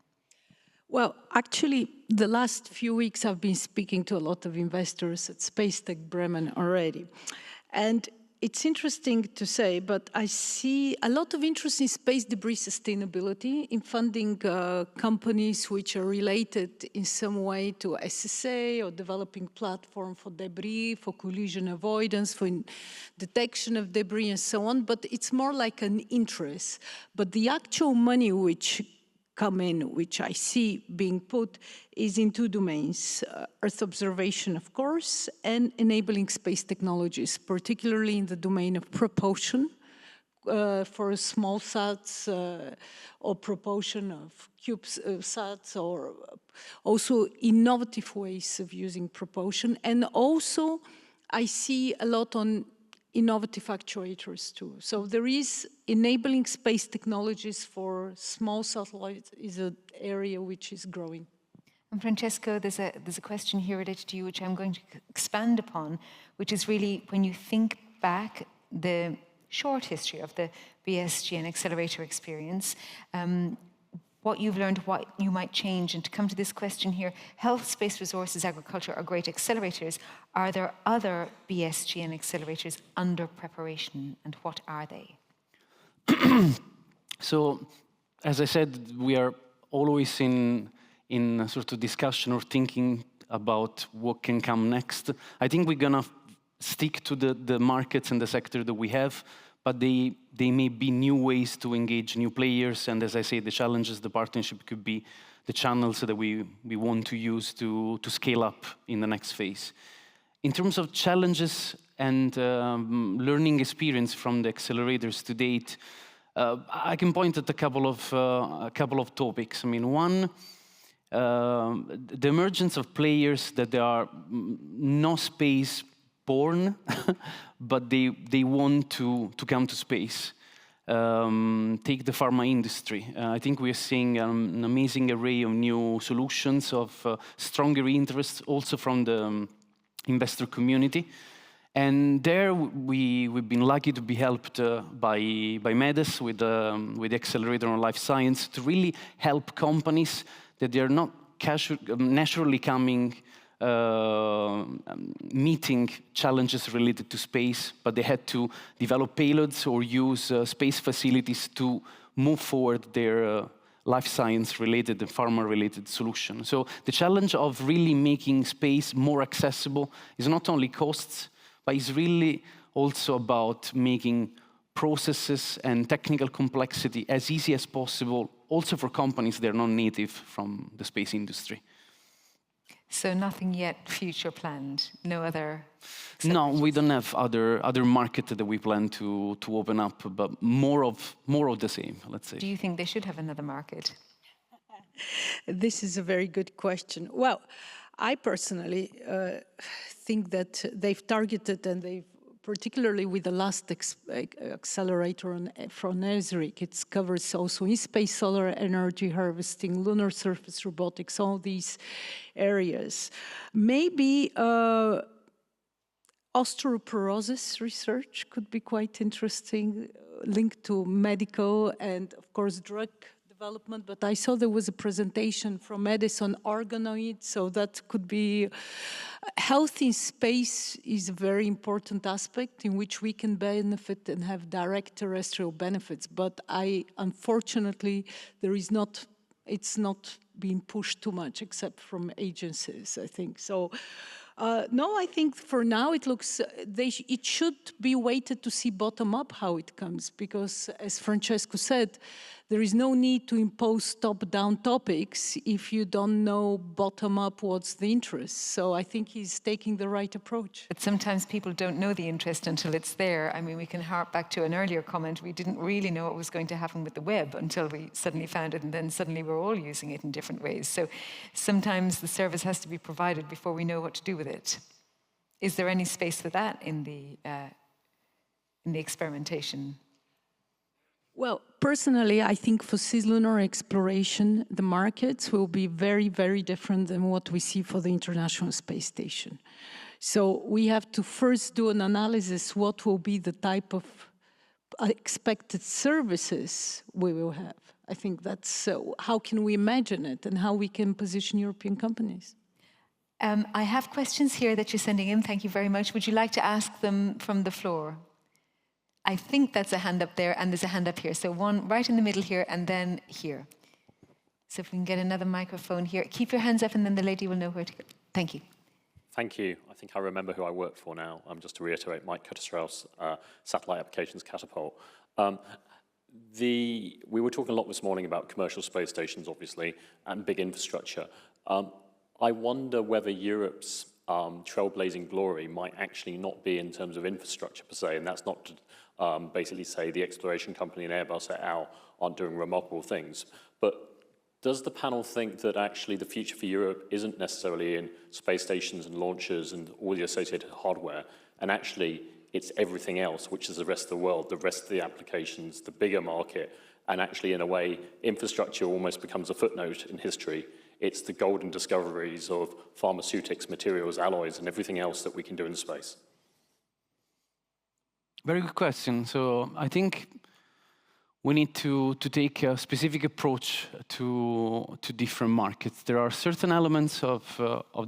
Well, actually, the last few weeks I've been speaking to a lot of investors at Space Tech Bremen already. And it's interesting to say, but I see a lot of interest in space debris sustainability, in funding companies which are related in some way to SSA or developing platform for debris, for collision avoidance, for detection of debris and so on. But it's more like an interest. But the actual money which come in, which I see being put, is in two domains, Earth observation, of course, and enabling space technologies, particularly in the domain of propulsion for small sats or propulsion of CubeSats, or also innovative ways of using propulsion. And also, I see a lot on innovative actuators too. So there is enabling space technologies for small satellites is an area which is growing. And Francesco, there's a question here related to you, which I'm going to expand upon, which is really when you think back the short history of the BSGN accelerator experience, what you've learned, what you might change. And to come to this question here, health, space resources, agriculture are great accelerators. Are there other BSGN accelerators under preparation, and what are they? So as I said, we are always in a sort of discussion or thinking about what can come next. I think we're gonna stick to the markets and the sector that we have, but they may be new ways to engage new players. And as I say, the challenges, the partnership could be the channels that we want to use to scale up in the next phase. In terms of challenges and learning experience from the accelerators to date, I can point at a couple of topics. I mean, one, the emergence of players that they are not space born, but they want to come to space. Take the pharma industry. I think we are seeing an amazing array of new solutions, of stronger interest also from the investor community. And there we've been lucky to be helped by MEDES with the accelerator on life science to really help companies that they are not naturally coming meeting challenges related to space, but they had to develop payloads or use space facilities to move forward their life science related and pharma related solution. So the challenge of really making space more accessible is not only costs, but it's really also about making processes and technical complexity as easy as possible, also for companies that are not native from the space industry. So nothing yet future planned? No other? No, we don't have other market that we plan to open up, but more of the same, let's say. Do you think they should have another market? This is a very good question. Well, I personally think that they've targeted, and they've, particularly with the last accelerator from ESRIC, it covers also in-space solar energy harvesting, lunar surface robotics, all these areas. Maybe osteoporosis research could be quite interesting, linked to medical and, of course, drug development. But I saw there was a presentation from MEDES on organoids, so that could be... Health in space is a very important aspect in which we can benefit and have direct terrestrial benefits. But unfortunately, it's not being pushed too much, except from agencies, I think. So, no, I think for now it looks, it should be waited to see bottom up how it comes, because as Francesco said, there is no need to impose top-down topics if you don't know bottom-up what's the interest. So I think he's taking the right approach. But sometimes people don't know the interest until it's there. I mean, we can hark back to an earlier comment. We didn't really know what was going to happen with the web until we suddenly found it, and then suddenly we're all using it in different ways. So sometimes the service has to be provided before we know what to do with it. Is there any space for that in the experimentation? Well, personally, I think for cislunar exploration, the markets will be very, very different than what we see for the International Space Station. So we have to first do an analysis, what will be the type of expected services we will have. I think that's how can we imagine it and how we can position European companies. I have questions here that you're sending in. Thank you very much. Would you like to ask them from the floor? I think that's a hand up there, and there's a hand up here. So one right in the middle here, and then here. So if we can get another microphone here. Keep your hands up, and then the lady will know where to go. Thank you. Thank you. I think I remember who I work for now. Just to reiterate, Mike Kutterstrauss, Satellite Applications Catapult. We were talking a lot this morning about commercial space stations, obviously, and big infrastructure. I wonder whether Europe's trailblazing glory might actually not be in terms of infrastructure per se, and that's not to basically say the exploration company and Airbus et al. Aren't doing remarkable things. But does the panel think that actually the future for Europe isn't necessarily in space stations and launchers and all the associated hardware, and actually it's everything else, which is the rest of the world, the rest of the applications, the bigger market, and actually in a way, infrastructure almost becomes a footnote in history. It's the golden discoveries of pharmaceutics, materials, alloys, and everything else that we can do in space. Very good question. So I think we need to take a specific approach to different markets. There are certain elements of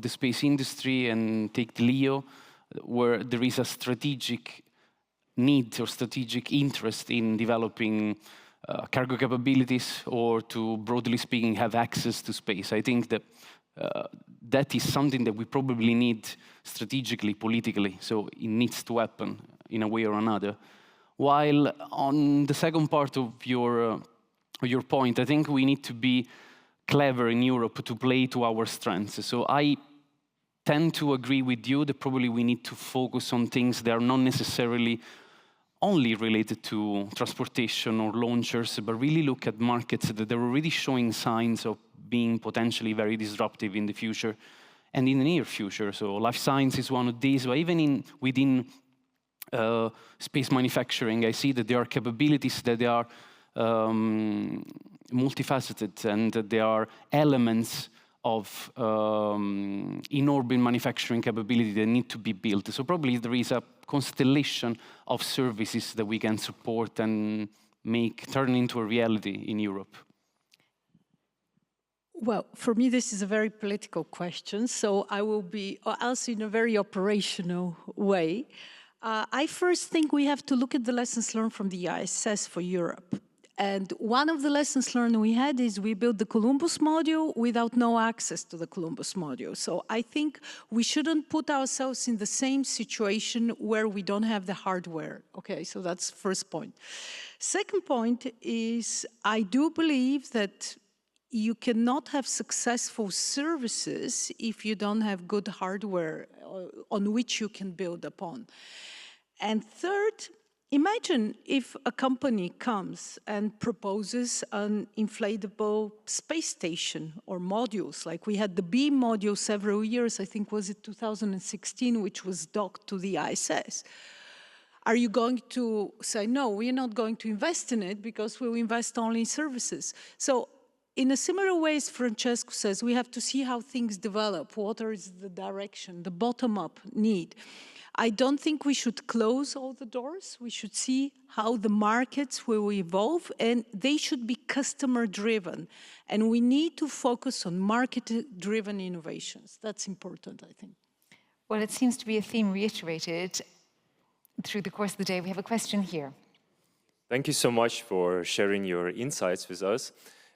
the space industry, and take the LEO, where there is a strategic need or strategic interest in developing cargo capabilities or to, broadly speaking, have access to space. I think that that is something that we probably need strategically, politically, so it needs to happen in a way or another. While on the second part of your point, I think we need to be clever in Europe to play to our strengths. So I tend to agree with you that probably we need to focus on things that are not necessarily only related to transportation or launchers, but really look at markets that are already showing signs of being potentially very disruptive in the future and in the near future. So life science is one of these, but even within space manufacturing, I see that there are capabilities that they are multifaceted and that there are elements of in-orbit manufacturing capability that need to be built. So probably there is a constellation of services that we can support and turn into a reality in Europe. Well, for me, this is a very political question, so I will be also in a very operational way. I first think we have to look at the lessons learned from the ISS for Europe. And one of the lessons learned we had is we built the Columbus module without no access to the Columbus module. So I think we shouldn't put ourselves in the same situation where we don't have the hardware. Okay, so that's first point. Second point is I do believe that you cannot have successful services if you don't have good hardware on which you can build upon. And third, imagine if a company comes and proposes an inflatable space station or modules, like we had the Beam module several years, I think was it 2016, which was docked to the ISS. Are you going to say, no, we're not going to invest in it because we'll invest only in services? So in a similar way as Francesco says, we have to see how things develop. What is the direction, the bottom-up need? I don't think we should close all the doors. We should see how the markets will evolve, and they should be customer-driven. And we need to focus on market-driven innovations. That's important, I think. Well, it seems to be a theme reiterated through the course of the day. We have a question here. Thank you so much for sharing your insights with us.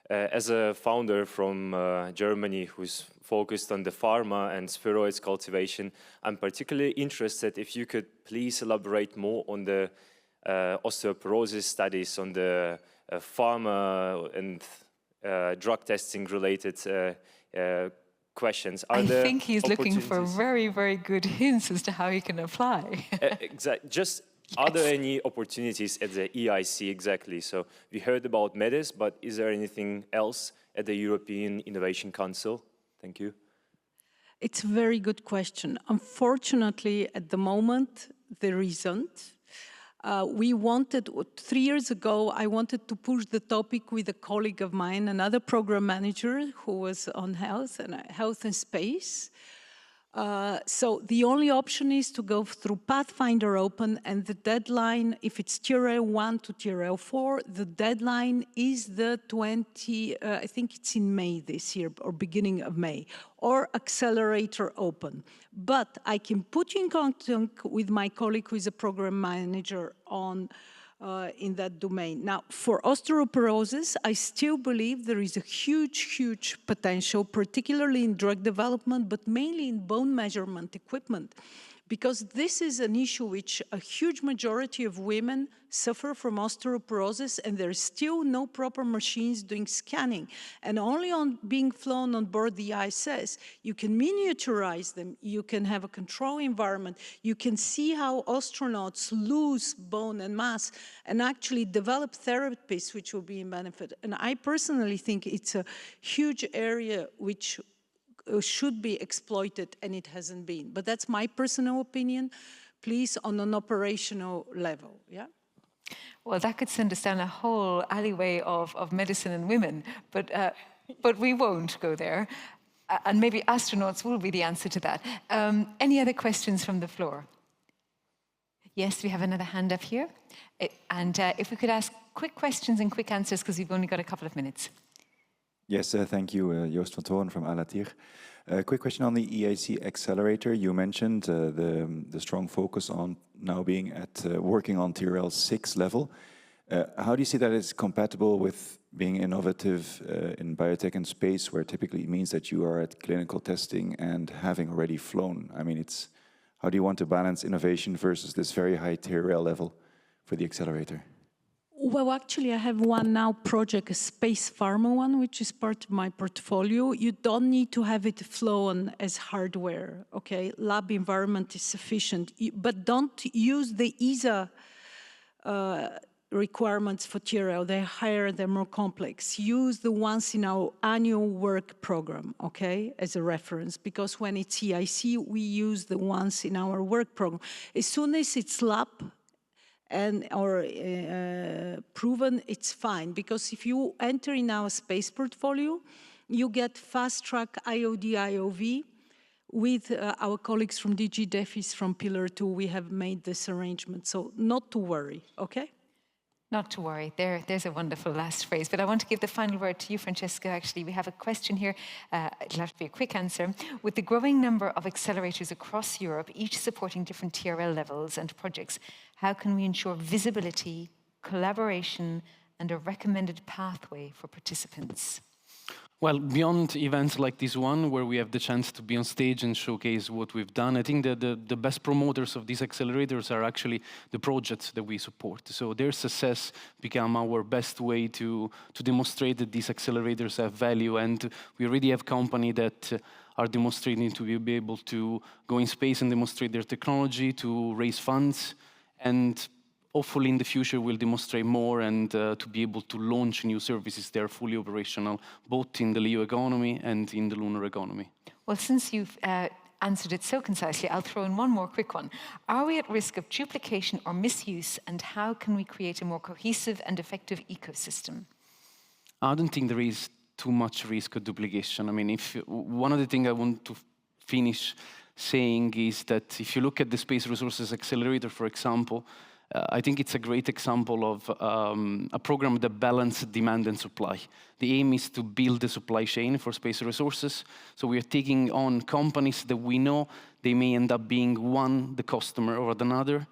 As a founder from Germany who's focused on the pharma and spheroids cultivation, I'm particularly interested if you could please elaborate more on the osteoporosis studies, on the pharma and drug testing related questions. I think he's looking for very, very good hints as to how he can apply. Exactly. Just are there any opportunities at the EIC exactly? So we heard about MEDIS, but is there anything else at the European Innovation Council? Thank you. It's a very good question. Unfortunately, at the moment, there isn't. We wanted, 3 years ago, I wanted to push the topic with a colleague of mine, another program manager who was on health and space. So the only option is to go through Pathfinder Open, and the deadline, if it's TRL 1 to TRL 4, the deadline is the 20, I think it's in May this year, or beginning of May, or Accelerator Open. But I can put you in contact with my colleague who is a program manager on in that domain. Now, for osteoporosis, I still believe there is a huge, huge potential, particularly in drug development, but mainly in bone measurement equipment, because this is an issue which a huge majority of women suffer from osteoporosis, and there's still no proper machines doing scanning. And only on being flown on board the ISS, you can miniaturize them, you can have a control environment, you can see how astronauts lose bone and mass and actually develop therapies which will be in benefit. And I personally think it's a huge area which should be exploited, and it hasn't been. But that's my personal opinion, please, on an operational level, yeah? Well, that could send us down a whole alleyway of medicine and women, but we won't go there. And maybe astronauts will be the answer to that. Any other questions from the floor? Yes, we have another hand up here. And if we could ask quick questions and quick answers, because we've only got a couple of minutes. Yes, thank you, Joost van Toorn from Alatir. Quick question on the EIC Accelerator. You mentioned the strong focus on now being at working on TRL 6 level. How do you see that it's compatible with being innovative in biotech and space, where typically it means that you are at clinical testing and having already flown? I mean, how do you want to balance innovation versus this very high TRL level for the accelerator? Well, actually, I have one now project, a space pharma one, which is part of my portfolio. You don't need to have it flown as hardware, okay? Lab environment is sufficient, but don't use the ESA requirements for TRL. They're higher, they're more complex. Use the ones in our annual work program, okay, as a reference, because when it's EIC, we use the ones in our work program. As soon as it's lab, or proven, it's fine. Because if you enter in our space portfolio, you get fast-track IOD, IOV. With our colleagues from DG Defis from Pillar 2, we have made this arrangement. So not to worry, okay? Not to worry. There's a wonderful last phrase. But I want to give the final word to you, Francesco. Actually, we have a question here. It'll have to be a quick answer. With the growing number of accelerators across Europe, each supporting different TRL levels and projects, how can we ensure visibility, collaboration, and a recommended pathway for participants? Well, beyond events like this one, where we have the chance to be on stage and showcase what we've done, I think that the best promoters of these accelerators are actually the projects that we support. So their success become our best way to demonstrate that these accelerators have value. And we already have companies that are demonstrating to be able to go in space and demonstrate their technology, to raise funds, and hopefully in the future we'll demonstrate more and to be able to launch new services that are fully operational, both in the LEO economy and in the lunar economy. Well, since you've answered it so concisely, I'll throw in one more quick one. Are we at risk of duplication or misuse, and how can we create a more cohesive and effective ecosystem? I don't think there is too much risk of duplication. I mean, one of the things I want to finish saying is that if you look at the Space Resources Accelerator, for example, I think it's a great example of a program that balances demand and supply. The aim is to build the supply chain for space resources. So we are taking on companies that we know they may end up being one, the customer, or another.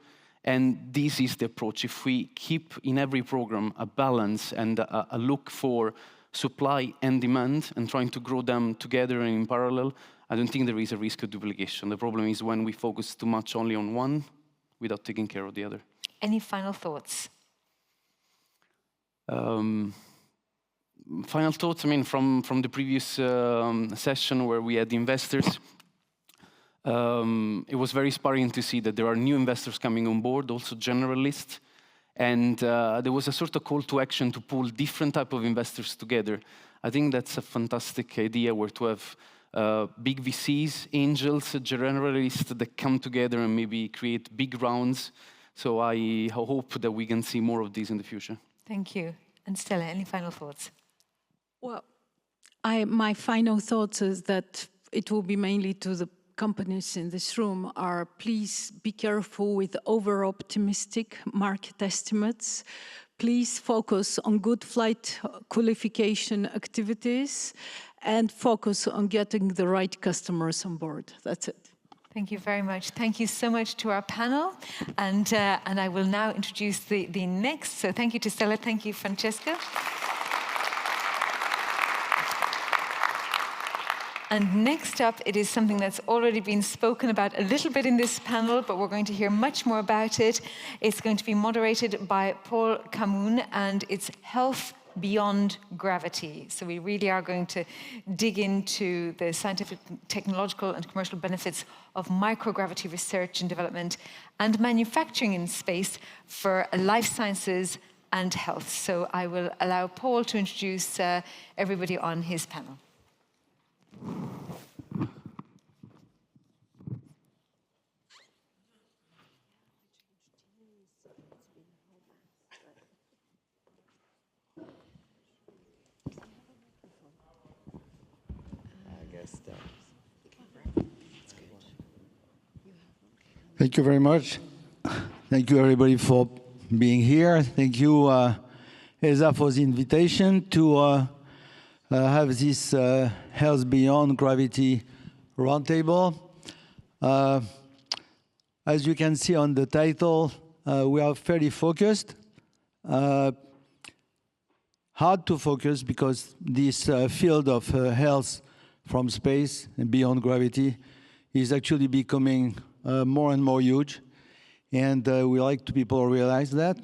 And this is the approach. If we keep in every program a balance and a look for supply and demand and trying to grow them together and in parallel, I don't think there is a risk of duplication. The problem is when we focus too much only on one without taking care of the other. Any final thoughts? Final thoughts, I mean, from the previous session where we had investors, it was very inspiring to see that there are new investors coming on board, also generalists, and there was a sort of call to action to pull different type of investors together. I think that's a fantastic idea, where to have big VCs, angels, generalists that come together and maybe create big rounds. So I hope that we can see more of these in the future. Thank you. And Stella, any final thoughts? Well, my final thoughts is that it will be mainly to the companies in this room are, please be careful with over-optimistic market estimates. Please focus on good flight qualification activities and focus on getting the right customers on board. That's it. Thank you very much. Thank you so much to our panel. And I will now introduce the next. So thank you to Stella. Thank you, Francesco. And next up, it is something that's already been spoken about a little bit in this panel, but we're going to hear much more about it. It's going to be moderated by Paul Kamoun, and it's Health Beyond Gravity. So we really are going to dig into the scientific, technological, and commercial benefits of microgravity research and development and manufacturing in space for life sciences and health. So I will allow Paul to introduce everybody on his panel. Thank you very much. Thank you, everybody, for being here. Thank you, ESA, for the invitation to have this Health Beyond Gravity roundtable. As you can see on the title, we are fairly focused. hard to focus because this field of health from space and beyond gravity is actually becoming more and more huge. And we like to people realize that.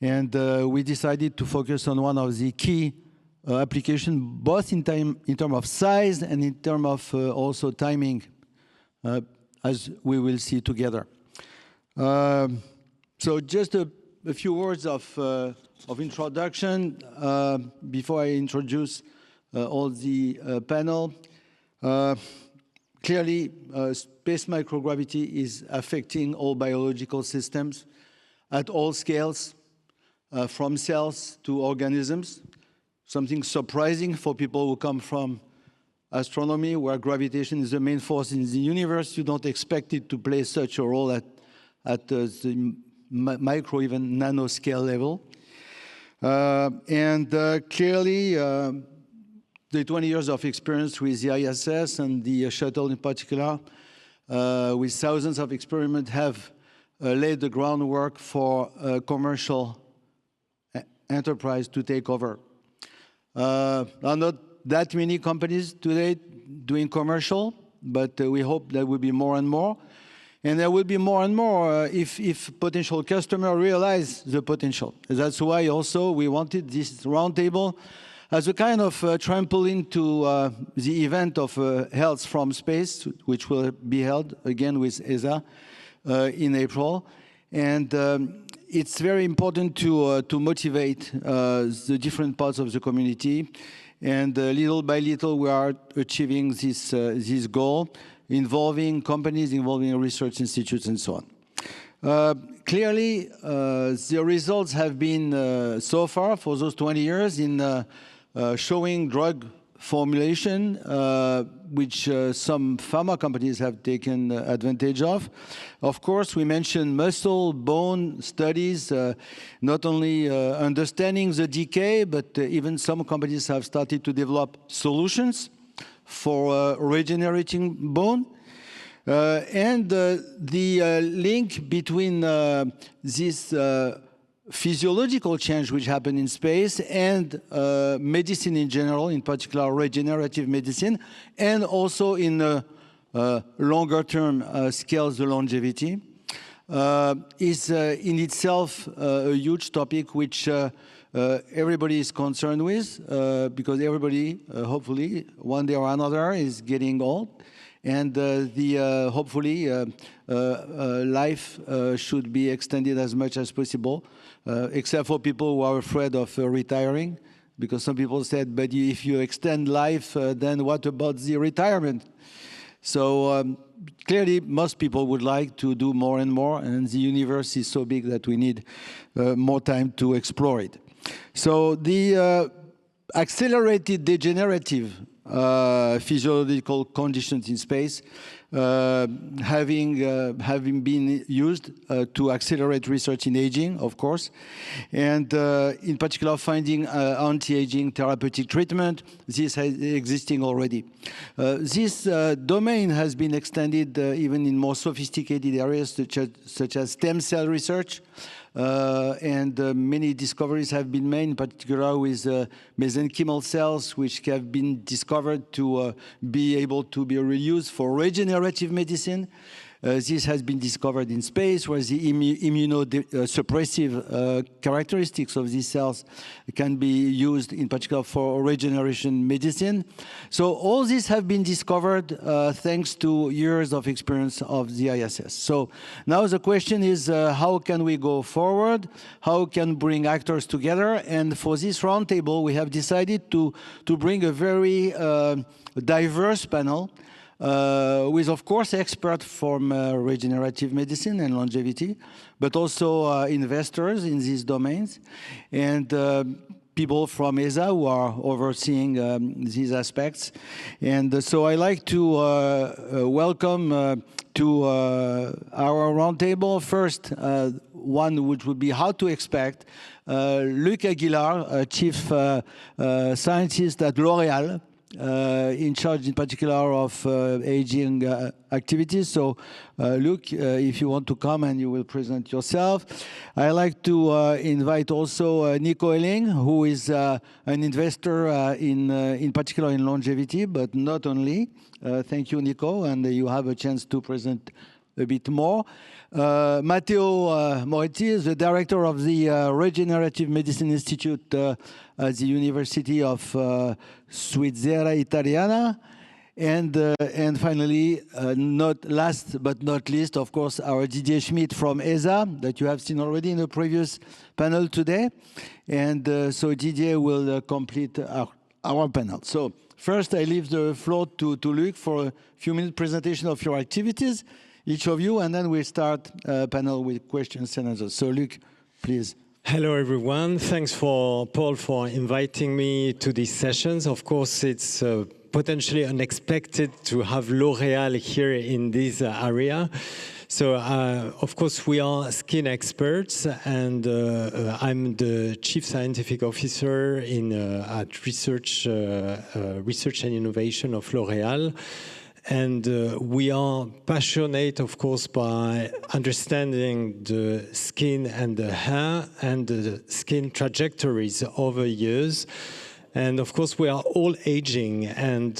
And we decided to focus on one of the key applications, both in terms of size and in terms of also timing, as we will see together. So just a few words of introduction before I introduce all the panel. Clearly, space microgravity is affecting all biological systems at all scales, from cells to organisms. Something surprising for people who come from astronomy, where gravitation is the main force in the universe. You don't expect it to play such a role at the micro, even nanoscale level. Clearly, the 20 years of experience with the ISS and the shuttle in particular, with thousands of experiments, have laid the groundwork for commercial enterprise to take over. There are not that many companies today doing commercial, but we hope there will be more and more. And there will be more and more if potential customers realize the potential. That's why also we wanted this roundtable as a kind of trampoline to the event of Health from Space, which will be held again with ESA in April. And it's very important to motivate the different parts of the community. And little by little, we are achieving this goal, involving companies, involving research institutes, and so on. Clearly, the results have been, so far, for those 20 years, in showing drug formulation, which some pharma companies have taken advantage of. Of course, we mentioned muscle, bone studies, not only understanding the decay, but even some companies have started to develop solutions for regenerating bone. And the link between this physiological change which happened in space and medicine in general, in particular regenerative medicine, and also in longer term scales, the longevity, is in itself a huge topic which everybody is concerned with, because everybody, hopefully, one day or another is getting old. And hopefully life should be extended as much as possible, except for people who are afraid of retiring, because some people said, but if you extend life, then what about the retirement? So clearly, most people would like to do more and more, and the universe is so big that we need more time to explore it. So the accelerated degenerative physiological conditions in space having been used to accelerate research in aging, of course, and in particular finding anti-aging therapeutic treatment. This is existing already. This domain has been extended even in more sophisticated areas such as stem cell research. And many discoveries have been made, in particular with mesenchymal cells, which have been discovered to be able to be reused for regenerative medicine. This has been discovered in space, where the immunosuppressive characteristics of these cells can be used, in particular, for regeneration medicine. So all these have been discovered thanks to years of experience of the ISS. So now the question is, how can we go forward? How can we bring actors together? And for this roundtable, we have decided to bring a very diverse panel, with, of course, experts from regenerative medicine and longevity, but also investors in these domains, and people from ESA who are overseeing these aspects. And so I like to welcome to our roundtable first one which would be how to expect Luc Aguilar, Chief Scientist at L'Oréal, in charge in particular of aging activities. So Luc, if you want to come and you will present yourself. I like to invite also Nico Helling, who is an investor in particular in longevity, but not only. Thank you, Nico, and you have a chance to present a bit more. Matteo Moretti is the director of the Regenerative Medicine Institute at the University of Svizzera Italiana. And finally, not last but not least, of course, our Didier Schmitt from ESA that you have seen already in the previous panel today. And so Didier will complete our panel. So first, I leave the floor to Luc for a few minute presentation of your activities, each of you, and then we start a panel with questions and answers. So Luc, please. Hello, everyone. Thanks for Paul for inviting me to these sessions. Of course, it's potentially unexpected to have L'Oréal here in this area. So, of course, we are skin experts, and I'm the Chief Scientific Officer at Research and Innovation of L'Oréal. And we are passionate, of course, by understanding the skin and the hair and the skin trajectories over years. And of course, we are all aging, and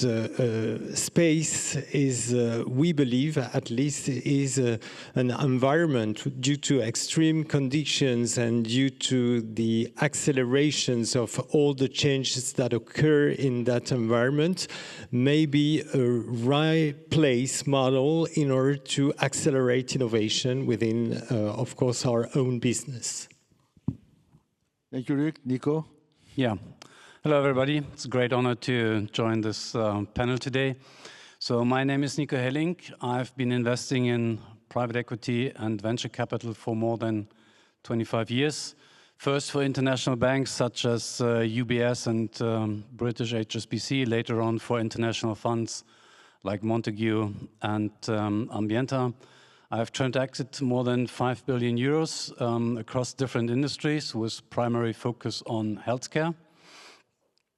space is, we believe at least, is an environment due to extreme conditions and due to the accelerations of all the changes that occur in that environment, may be a right place model in order to accelerate innovation within, of course, our own business. Thank you, Luc. Nico? Yeah. Hello, everybody. It's a great honor to join this panel today. So my name is Nico Helling. I've been investing in private equity and venture capital for more than 25 years. First for international banks such as UBS and British HSBC, later on for international funds like Montague and Ambienta. I've transacted more than 5 billion euros across different industries with primary focus on healthcare.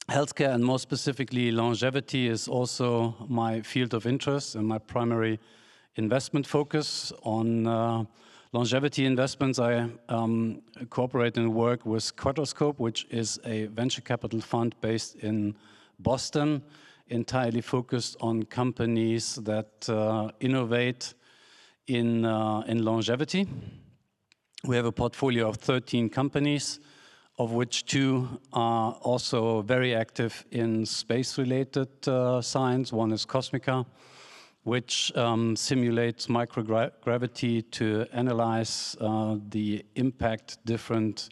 Healthcare, and more specifically longevity, is also my field of interest and my primary investment focus. On longevity investments, I cooperate and work with Quentlin, which is a venture capital fund based in Boston, entirely focused on companies that innovate in longevity. We have a portfolio of 13 companies, of which 2 are also very active in space-related science. One is Cosmica, which simulates microgravity to analyze the impact different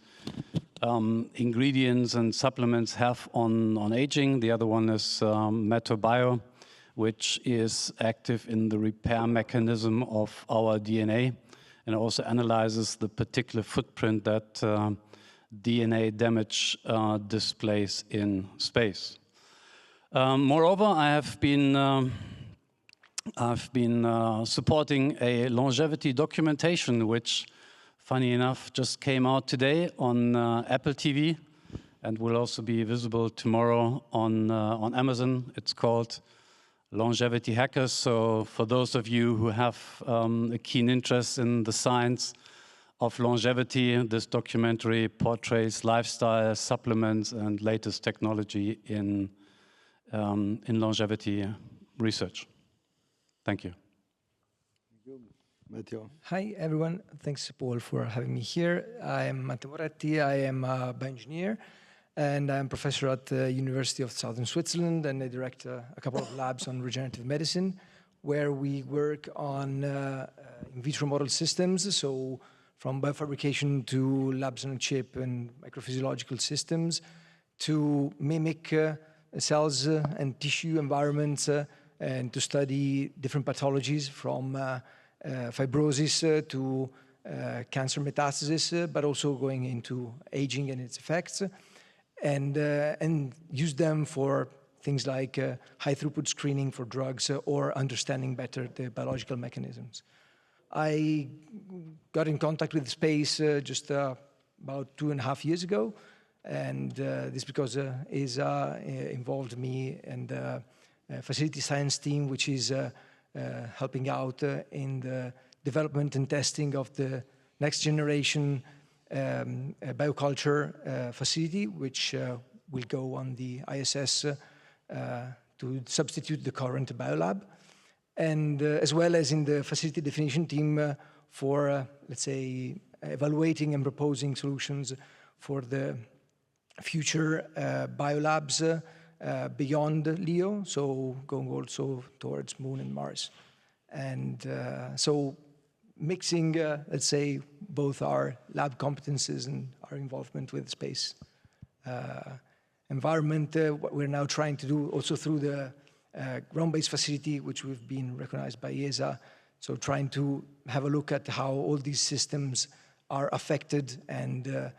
ingredients and supplements have on aging. The other one is Matteo, which is active in the repair mechanism of our DNA and also analyzes the particular footprint that DNA damage displays in space. Moreover, I've been supporting a longevity documentation, which, funny enough, just came out today on Apple TV and will also be visible tomorrow on Amazon. It's called Longevity Hackers. So for those of you who have a keen interest in the science of longevity, this documentary portrays lifestyle, supplements, and latest technology in longevity research. Thank you. Matteo. Hi, everyone. Thanks, Paul, for having me here. I am Matteo Moretti. I am a bioengineer, and I'm professor at the University of Southern Switzerland, and I direct a couple of labs on regenerative medicine, where we work on in vitro model systems, so from biofabrication to labs on a chip and microphysiological systems to mimic cells and tissue environments and to study different pathologies from fibrosis to cancer metastasis, but also going into aging and its effects, and use them for things like high throughput screening for drugs or understanding better the biological mechanisms. I got in contact with space just about 2.5 years ago, And this because ESA involved me and the facility science team, which is helping out in the development and testing of the next generation bioculture facility, which will go on the ISS to substitute the current biolab. And as well as in the facility definition team for, let's say, evaluating and proposing solutions for the future biolabs beyond LEO, so going also towards Moon and Mars. And so mixing, let's say, both our lab competences and our involvement with space environment, what we're now trying to do also through the ground-based facility, which we've been recognized by ESA. So trying to have a look at how all these systems are affected and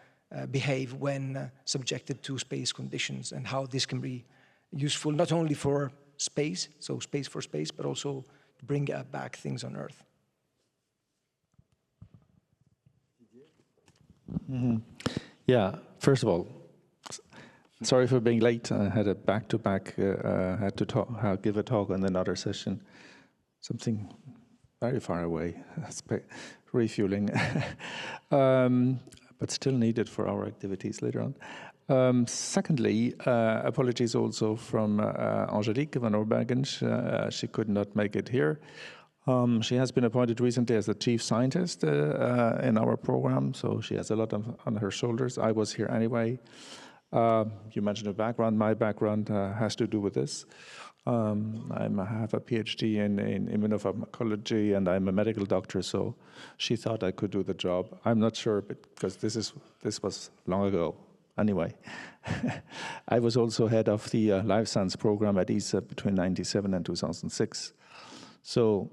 behave when subjected to space conditions, and how this can be useful not only for space, so space for space, but also to bring back things on Earth. Mm-hmm. Yeah, first of all, sorry for being late. I had a back-to-back, had to give a talk on another session, something very far away, refueling, but still needed for our activities later on. Secondly, apologies also from Angelique van Orbergen. She could not make it here. She has been appointed recently as the chief scientist in our program, so she has a lot on her shoulders. I was here anyway. You mentioned a background. My background has to do with this. I have a PhD in immunopharmacology, and I'm a medical doctor, so she thought I could do the job. I'm not sure, because this was long ago. Anyway, I was also head of the life science program at ESA between 1997 and 2006. So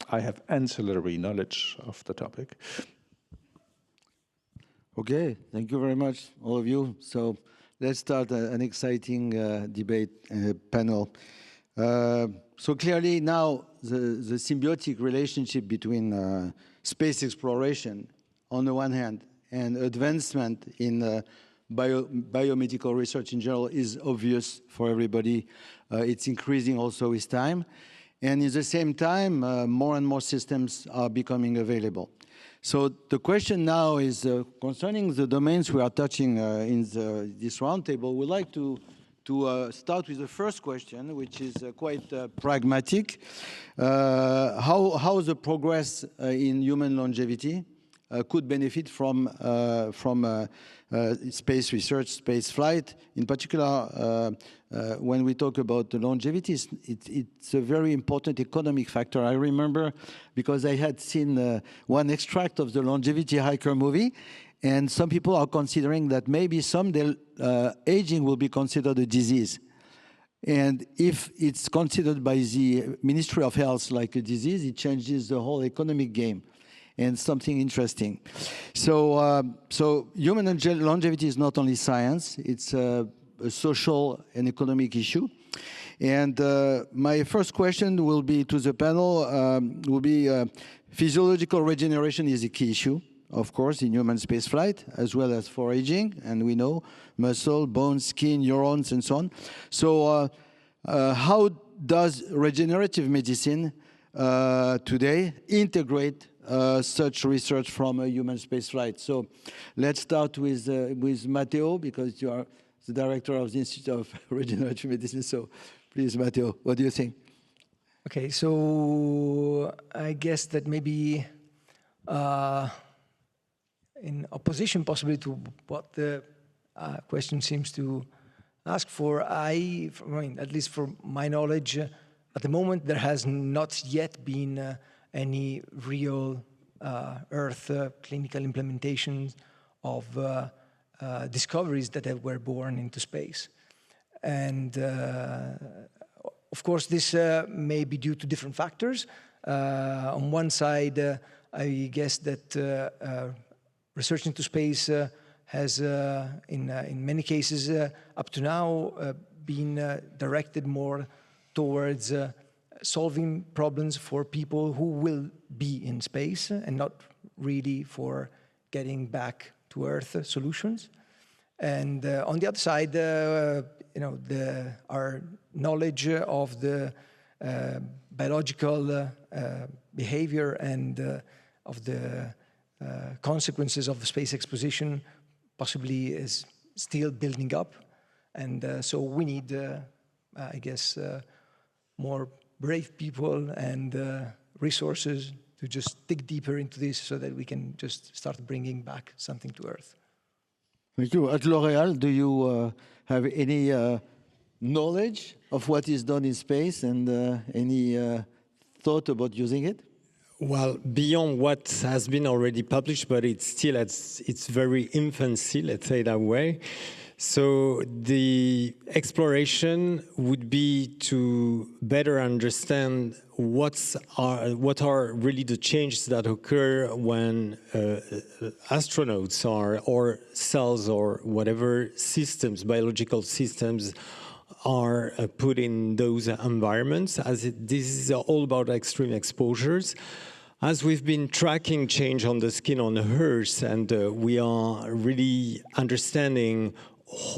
I have ancillary knowledge of the topic. Okay, thank you very much, all of you. So let's start an exciting debate panel. So clearly now the symbiotic relationship between space exploration on the one hand and advancement in biomedical research in general is obvious for everybody. It's increasing also with time. And at the same time, more and more systems are becoming available. So the question now is concerning the domains we are touching in this roundtable. We'd like to start with the first question, which is quite pragmatic. How the progress in human longevity could benefit from space research, space flight. In particular, when we talk about the longevity, it's a very important economic factor. I remember because I had seen one extract of the Longevity Hiker movie, and some people are considering that maybe someday aging will be considered a disease. And if it's considered by the Ministry of Health like a disease, it changes the whole economic game. And something interesting. So, human longevity is not only science, it's a social and economic issue. And my first question will be to the panel, physiological regeneration is a key issue, of course, in human spaceflight, as well as for aging. And we know muscle, bones, skin, neurons, and so on. So how does regenerative medicine today integrate such research from a human spaceflight? So let's start with Matteo, because you are the director of the Institute of Regenerative Medicine. So please, Matteo, what do you think? Okay, so I guess that maybe in opposition possibly to what the question seems to ask for, I mean, at least for my knowledge, at the moment there has not yet been any real Earth clinical implementations of discoveries that were born into space. And of course, this may be due to different factors. On one side, I guess that research into space has, in many cases, up to now, been directed more towards solving problems for people who will be in space and not really for getting back to Earth solutions. And on the other side, our knowledge of the biological behavior and of the consequences of space exposition possibly is still building up. And so we need, I guess, more brave people and resources to just dig deeper into this so that we can just start bringing back something to Earth. Thank you. At L'Oréal, do you have any knowledge of what is done in space and any thought about using it? Well, beyond what has been already published, but it's still at its very infancy, let's say that way. So the exploration would be to better understand what are really the changes that occur when astronauts or cells or whatever systems, biological systems, are put in those environments, as this is all about extreme exposures. As we've been tracking change on the skin on Earth, and we are really understanding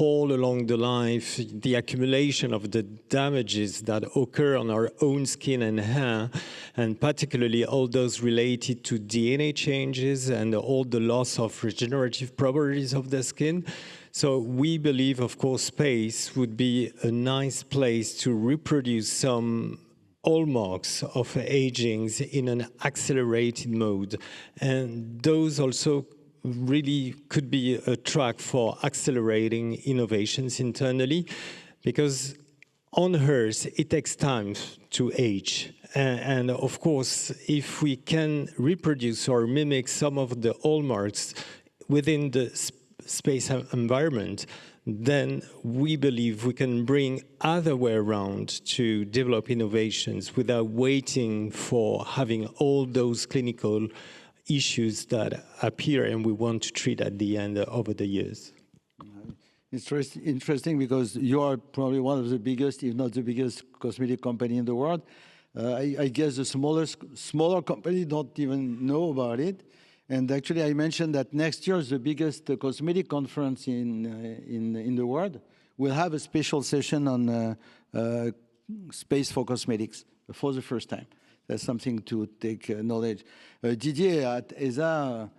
all along the life the accumulation of the damages that occur on our own skin and hair, and particularly all those related to DNA changes and all the loss of regenerative properties of the skin. So we believe, of course, space would be a nice place to reproduce some hallmarks of aging in an accelerated mode. And those also really could be a track for accelerating innovations internally, because on Earth, it takes time to age. And of course, if we can reproduce or mimic some of the hallmarks within the space environment, then we believe we can bring other way around to develop innovations without waiting for having all those clinical issues that appear and we want to treat at the end over the years. It's interesting because you are probably one of the biggest, if not the biggest, cosmetic company in the world. I guess the smaller company don't even know about it. And actually, I mentioned that next year is the biggest cosmetic conference in the world. We'll have a special session on space for cosmetics for the first time. That's something to take knowledge. Didier, at ESA,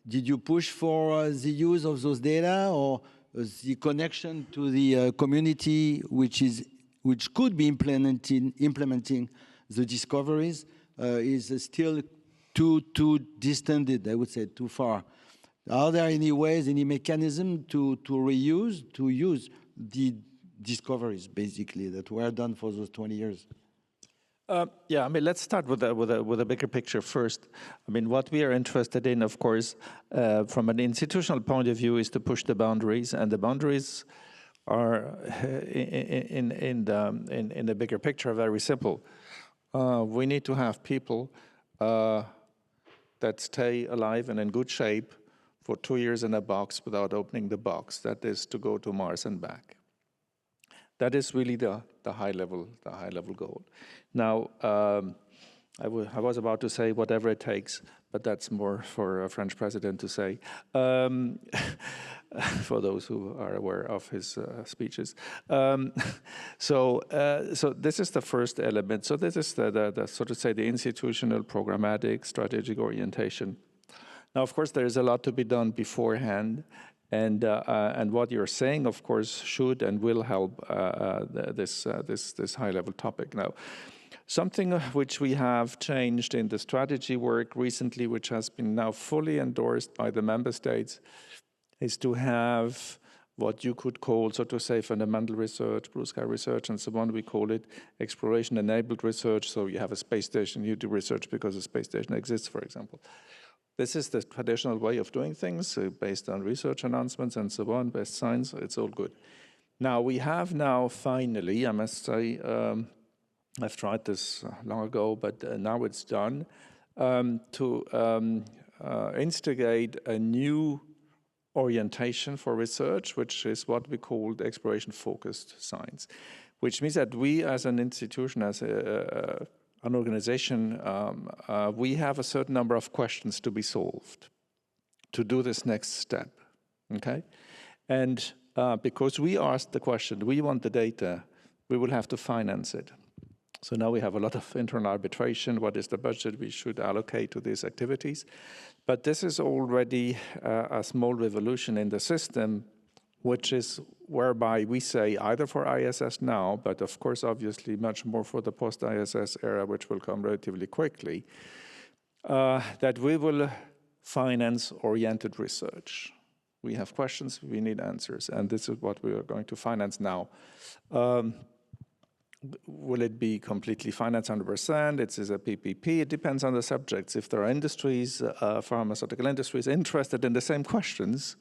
did you push for the use of those data or the connection to the community, which could be implementing the discoveries, is still too distant, I would say, too far? Are there any ways, any mechanism to use the discoveries, basically, that were done for those 20 years? Yeah, I mean, let's start with a bigger picture first. I mean, what we are interested in, of course, from an institutional point of view, is to push the boundaries, and the boundaries are in the bigger picture very simple. We need to have people that stay alive and in good shape for 2 years in a box without opening the box. That is to go to Mars and back. That is really the high level goal. Now, I was about to say whatever it takes, but that's more for a French president to say, for those who are aware of his speeches. So this is the first element. So this is the so to say, the institutional, programmatic, strategic orientation. Now, of course, there is a lot to be done beforehand. And what you're saying, of course, should and will help this high-level topic. Now, something which we have changed in the strategy work recently, which has been now fully endorsed by the member states, is to have what you could call, so to say, fundamental research, blue sky research, and so on. We call it exploration-enabled research. So you have a space station, you do research because a space station exists, for example. This is the traditional way of doing things, based on research announcements and so on, best science, it's all good. Now, we have now finally, I must say, I've tried this long ago, but now it's done, to instigate a new orientation for research, which is what we call exploration-focused science, which means that we as an institution, as an organization, we have a certain number of questions to be solved to do this next step, okay? And because we asked the question, we want the data, we will have to finance it. So now we have a lot of internal arbitration. What is the budget we should allocate to these activities? But this is already a small revolution in the system, which is whereby we say either for ISS now, but of course, obviously much more for the post-ISS era, which will come relatively quickly, that we will finance oriented research. We have questions, we need answers, and this is what we are going to finance now. Will it be completely financed 100%? It is a PPP. It depends on the subjects. If there are industries, pharmaceutical industries interested in the same questions,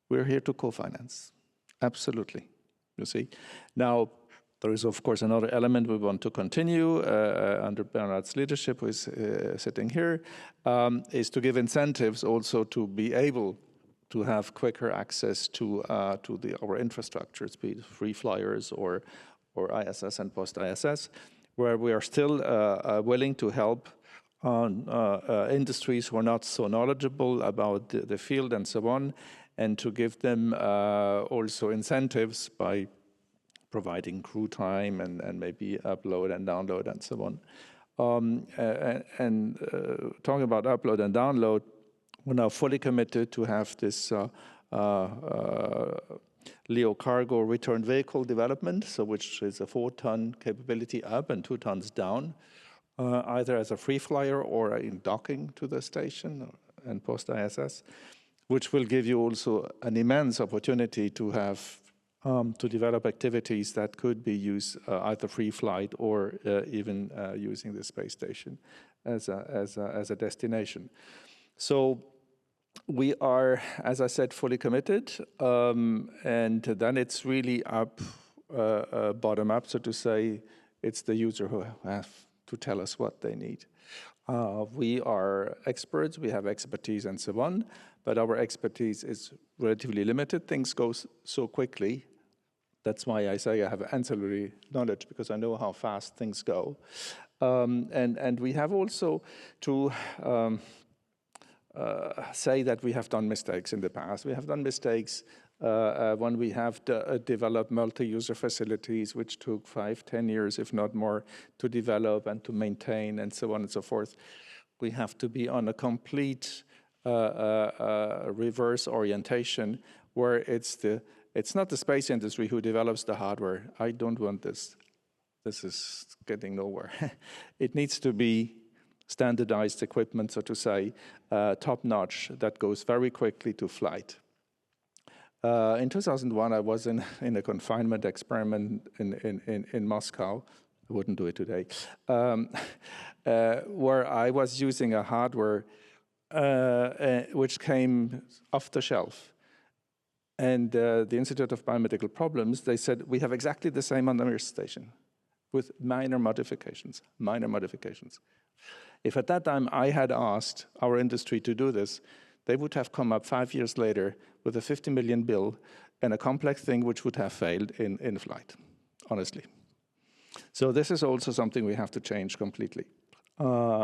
we're here to co-finance. Absolutely, you see. Now, there is, of course, another element we want to continue under Bernard's leadership, who is sitting here, is to give incentives also to be able to have quicker access to our infrastructures, be it free flyers or ISS and post-ISS, where we are still willing to help on industries who are not so knowledgeable about the field and so on, and to give them also incentives by providing crew time and maybe upload and download and so on. Talking about upload and download, we're now fully committed to have this LEO cargo return vehicle development, so which is a 4-ton capability up and 2 tons down, either as a free flyer or in docking to the station and post-ISS, which will give you also an immense opportunity to have to develop activities that could be used either free flight or even using the space station as a destination. So we are, as I said, fully committed, and then it's really up, bottom up, so to say. It's the user who have to tell us what they need. We are experts, we have expertise and so on, but our expertise is relatively limited. Things go so quickly. That's why I say I have ancillary knowledge, because I know how fast things go. And we have also to say that we have done mistakes in the past. We have done mistakes when we have developed multi-user facilities, which took 5-10 years, if not more, to develop and to maintain and so on and so forth. We have to be on a complete reverse orientation, where it's not the space industry who develops the hardware. I don't want this. This is getting nowhere. It needs to be standardized equipment, so to say, top-notch, that goes very quickly to flight. In 2001, I was in a confinement experiment in Moscow. I wouldn't do it today. Where I was using a hardware which came off the shelf. And the Institute of Biomedical Problems, they said, we have exactly the same on the Mir station with minor modifications, If at that time I had asked our industry to do this, they would have come up 5 years later with a 50 million bill and a complex thing which would have failed in flight, honestly. So this is also something we have to change completely.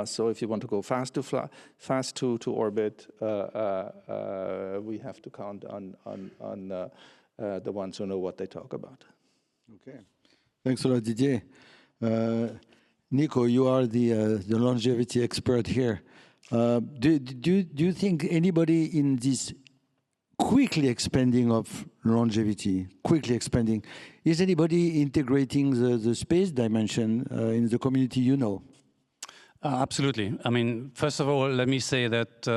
So if you want to go fast to orbit, we have to count on the ones who know what they talk about. Okay, thanks a lot, Didier. Nico, you are the longevity expert here. Do you think anybody in this quickly expanding of longevity, is anybody integrating the space dimension in the community you know? Absolutely. I mean, first of all, let me say that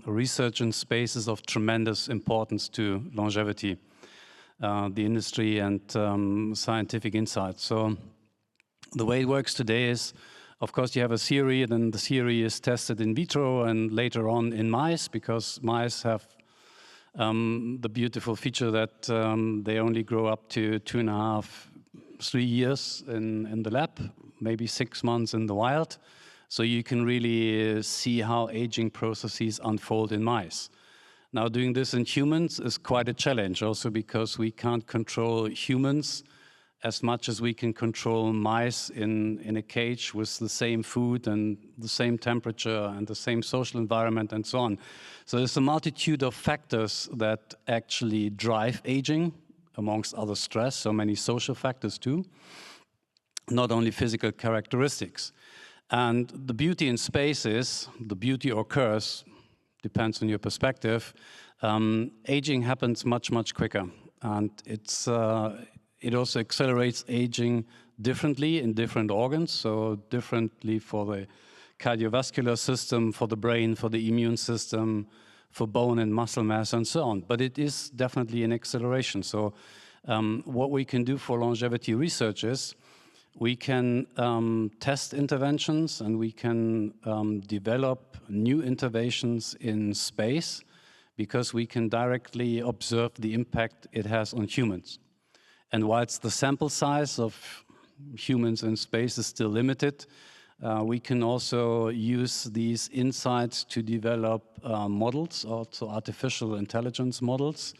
research in space is of tremendous importance to longevity, the industry and scientific insight. So the way it works today is, of course, you have a theory, then the theory is tested in vitro and later on in mice, because mice have the beautiful feature that they only grow up to 2.5, 3 years in the lab, maybe 6 months in the wild. So you can really see how aging processes unfold in mice. Now, doing this in humans is quite a challenge, also because we can't control humans as much as we can control mice in a cage with the same food and the same temperature and the same social environment and so on. So there's a multitude of factors that actually drive aging, amongst other stress, so many social factors too, not only physical characteristics. And the beauty in space is, the beauty or curse, depends on your perspective, aging happens much, much quicker. And it also accelerates aging differently in different organs, so differently for the cardiovascular system, for the brain, for the immune system, for bone and muscle mass and so on. But it is definitely an acceleration. So what we can do for longevity research is we can test interventions and we can develop new interventions in space because we can directly observe the impact it has on humans. And whilst the sample size of humans in space is still limited, we can also use these insights to develop models, also artificial intelligence models,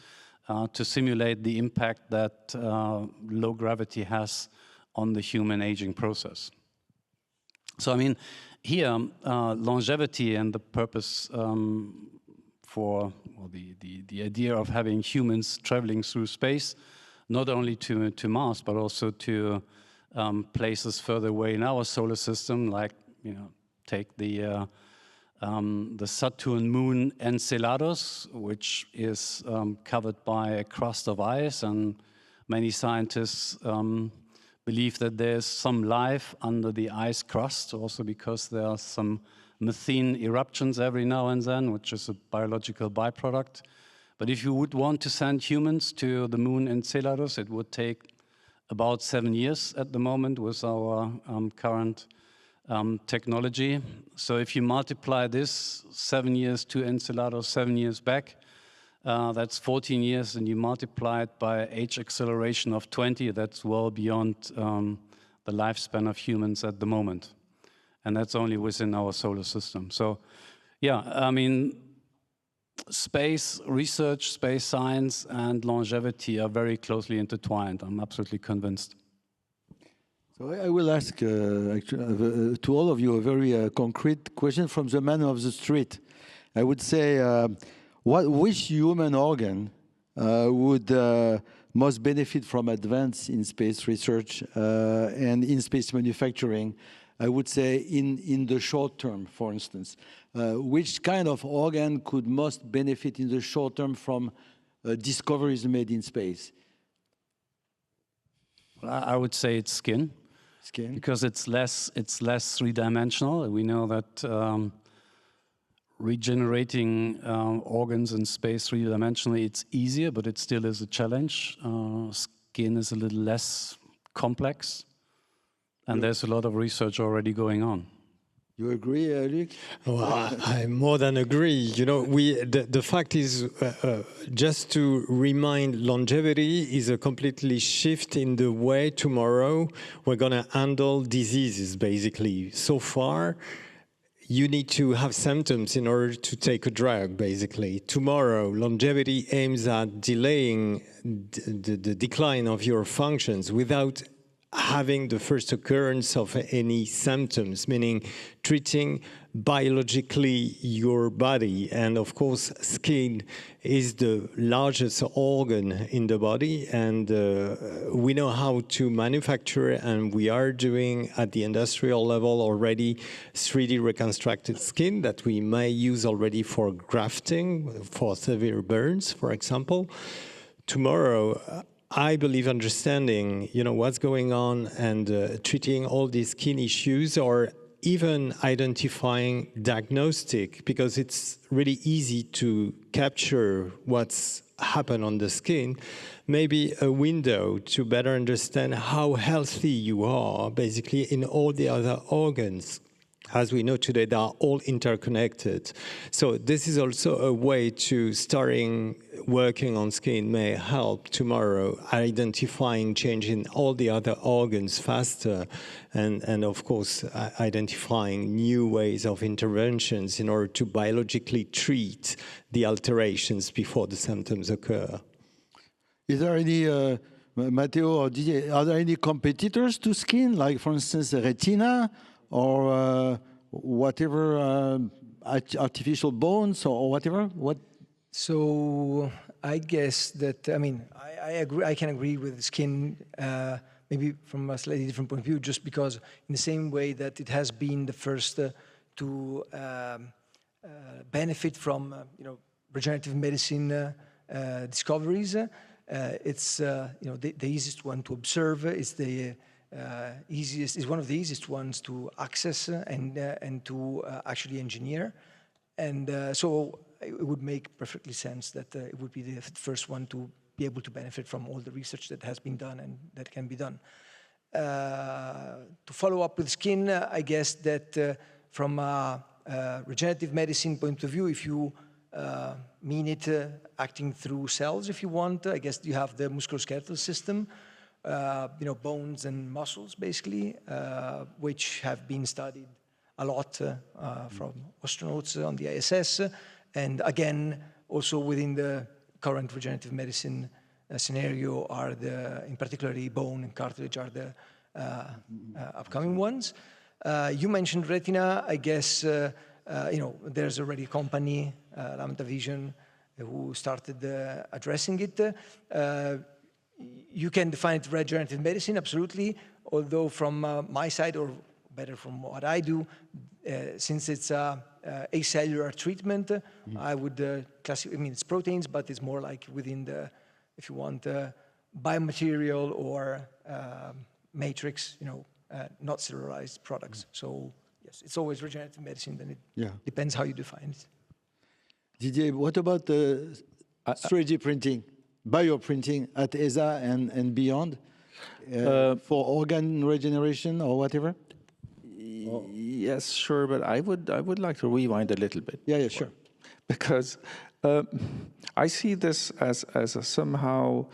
to simulate the impact that low gravity has on the human aging process. So I mean, here, longevity and the purpose for the idea of having humans traveling through space, not only to Mars, but also to places further away in our solar system, like, you know, take the Saturn moon Enceladus, which is covered by a crust of ice, and many scientists believe that there's some life under the ice crust, also because there are some methane eruptions every now and then, which is a biological byproduct. But if you would want to send humans to the moon Enceladus, it would take about 7 years at the moment with our current technology. So if you multiply this 7 years to Enceladus, 7 years back, that's 14 years, and you multiply it by age acceleration of 20, that's well beyond the lifespan of humans at the moment. And that's only within our solar system. So yeah, I mean, space research, space science, and longevity are very closely intertwined. I'm absolutely convinced. So I will ask to all of you a very concrete question from the man of the street. I would say, which human organ would most benefit from advance in space research and in space manufacturing? I would say in the short term, for instance. Which kind of organ could most benefit in the short term from discoveries made in space? I would say it's skin. Skin? Because it's less three-dimensional. We know that regenerating organs in space three-dimensionally, it's easier, but it still is a challenge. Skin is a little less complex, and there's a lot of research already going on. You agree, Luc? Well, I more than agree. You know, the fact is, just to remind, longevity is a completely shift in the way tomorrow we're going to handle diseases, basically. So far, you need to have symptoms in order to take a drug, basically. Tomorrow, longevity aims at delaying the decline of your functions without having the first occurrence of any symptoms, meaning treating biologically your body. And of course, skin is the largest organ in the body, and we know how to manufacture, and we are doing at the industrial level already 3D reconstructed skin that we may use already for grafting, for severe burns, for example. Tomorrow, I believe understanding, you know, what's going on and treating all these skin issues, or even identifying diagnostic, because it's really easy to capture what's happened on the skin, maybe a window to better understand how healthy you are, basically in all the other organs. As we know today, they are all interconnected. So this is also a way to starting working on skin may help tomorrow identifying change in all the other organs faster, and of course identifying new ways of interventions in order to biologically treat the alterations before the symptoms occur. Is there any Matteo or Didier, are there any competitors to skin, like for instance retina or whatever, artificial bones or whatever? What? So I guess that, I mean, I agree. I can agree with skin, maybe from a slightly different point of view, just because in the same way that it has been the first to benefit from, regenerative medicine discoveries. It's the easiest one to observe. It's the easiest. It's one of the easiest ones to access and to actually engineer. And so it would make perfectly sense that it would be the first one to be able to benefit from all the research that has been done and that can be done. To follow up with skin, I guess that from a regenerative medicine point of view, if you mean it acting through cells, if you want, I guess you have the musculoskeletal system, bones and muscles, basically, which have been studied a lot from astronauts on the ISS, and again, also within the current regenerative medicine scenario are in particularly bone and cartilage are the upcoming ones. You mentioned retina. I guess there's already a company, Lambda Vision, who started addressing it. You can define it regenerative medicine, absolutely. Although from my side, or better from what I do, since it's acellular treatment, I would classify. I mean, it's proteins, but it's more like within the, if you want, biomaterial or matrix, not cellularized products. So yes, it's always regenerative medicine. Then it depends how you define it. Didier, what about the 3D printing, bioprinting at ESA and beyond for organ regeneration or whatever? Yes, sure, but I would like to rewind a little bit. Yeah, sure. Because I see this as a somehow.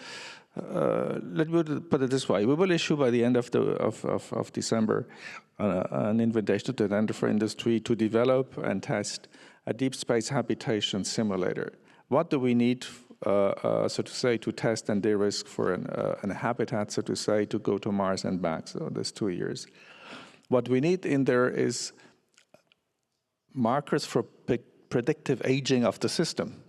Let me put it this way: we will issue by the end of December an invitation to the enterprise industry to develop and test a deep space habitation simulator. What do we need, so to say, to test and de-risk for a habitat, so to say, to go to Mars and back? So there's 2 years. What we need in there is markers for predictive aging of the system,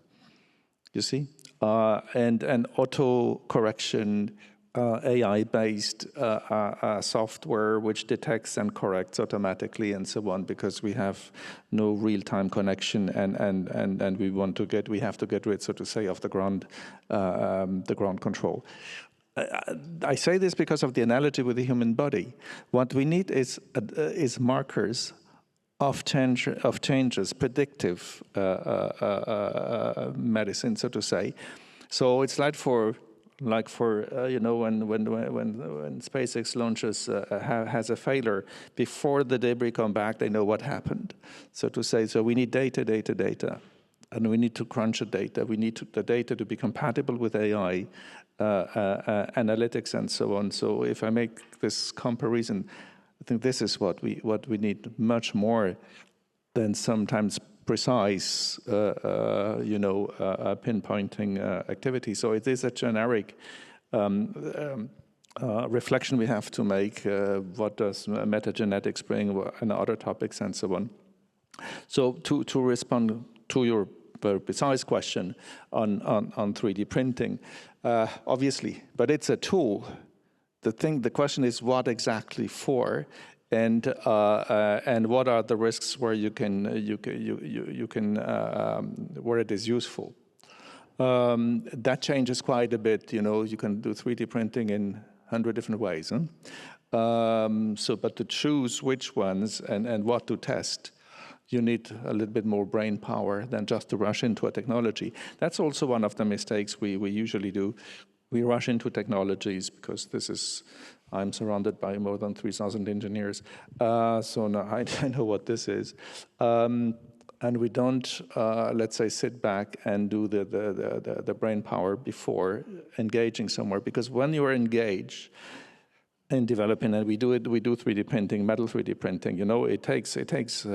you see, and auto-correction, AI-based software which detects and corrects automatically and so on, because we have no real-time connection and we have to get rid, so to say, of the ground control. I say this because of the analogy with the human body. What we need is markers of changes, predictive medicine, so to say. So it's like for when SpaceX launches has a failure, before the debris come back, they know what happened, so to say. So we need data, and we need to crunch the data. We need the data to be compatible with AI, analytics, and so on. So if I make this comparison, I think this is what we need much more than sometimes precise, pinpointing activity. So it is a generic reflection we have to make. What does metagenetics bring, and other topics, and so on. So to respond to your very precise question on 3D printing, obviously, but it's a tool. The question is what exactly for, and what are the risks where you can where it is useful. That changes quite a bit. You can do 3D printing in 100 different ways. But to choose which ones and what to test, you need a little bit more brain power than just to rush into a technology. That's also one of the mistakes we usually do. We rush into technologies because I'm surrounded by more than 3,000 engineers. So no, I know what this is. And we don't, let's say, sit back and do the brain power before engaging somewhere. Because when you are engaged in developing, and we do 3D printing, metal 3D printing, it takes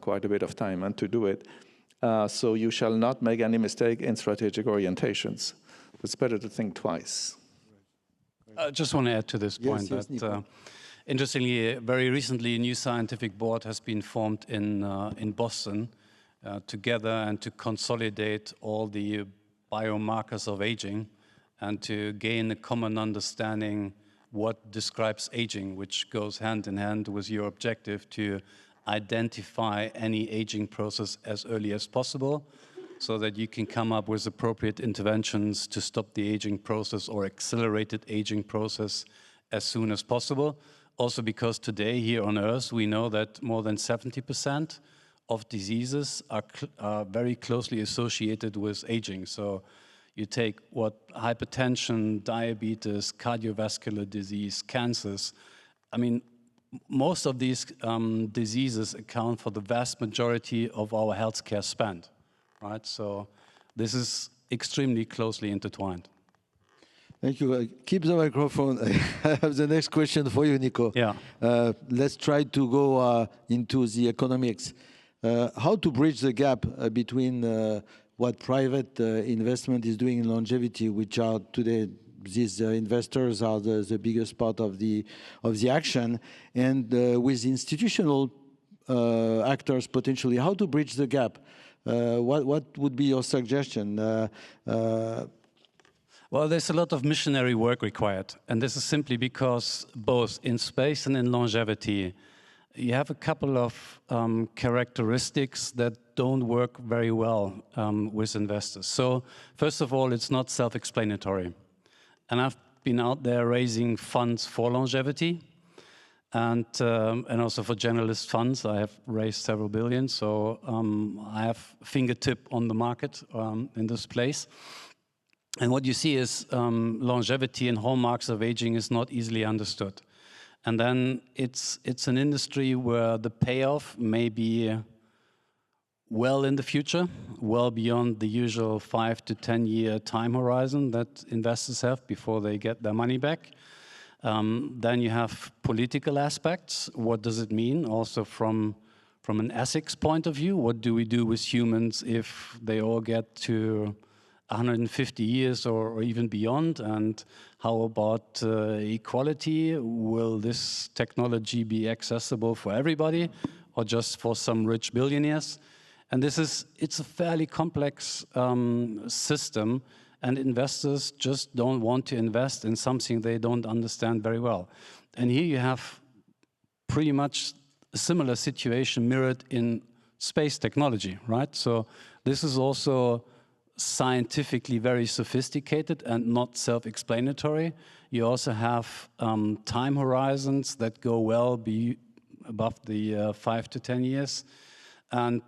quite a bit of time to do it. So you shall not make any mistake in strategic orientations. It's better to think twice. I just want to add to this point Yes, that, interestingly, very recently, a new scientific board has been formed in Boston together and to consolidate all the biomarkers of aging and to gain a common understanding what describes aging, which goes hand in hand with your objective to identify any aging process as early as possible so that you can come up with appropriate interventions to stop the aging process or accelerated aging process as soon as possible. Also because today here on Earth, we know that more than 70% of diseases are very closely associated with aging. So you take what hypertension, diabetes, cardiovascular disease, cancers. I mean, most of these diseases account for the vast majority of our healthcare spend, right? So this is extremely closely intertwined. Thank you. Keep the microphone. I have the next question for you, Nico. Yeah. Let's try to go into the economics. How to bridge the gap between what private investment is doing in longevity, which are today these investors are the biggest part of the action, and with institutional actors potentially, how to bridge the gap? What would be your suggestion? Well, there's a lot of missionary work required, and this is simply because both in space and in longevity, you have a couple of characteristics that don't work very well with investors. So, first of all, it's not self-explanatory. And I've been out there raising funds for longevity and also for generalist funds. I have raised several billion, so I have fingertip on the market in this place. And what you see is longevity and hallmarks of aging is not easily understood. And then it's an industry where the payoff may be well in the future, well beyond the usual 5 to 10 year time horizon that investors have before they get their money back. Then you have political aspects. What does it mean? Also from an ethics point of view, what do we do with humans if they all get to 150 years or even beyond? And how about equality? Will this technology be accessible for everybody or just for some rich billionaires? And it's a fairly complex system, and investors just don't want to invest in something they don't understand very well. And here you have pretty much a similar situation mirrored in space technology, right? So this is also scientifically very sophisticated and not self-explanatory. You also have time horizons that go well above the 5 to 10 years. And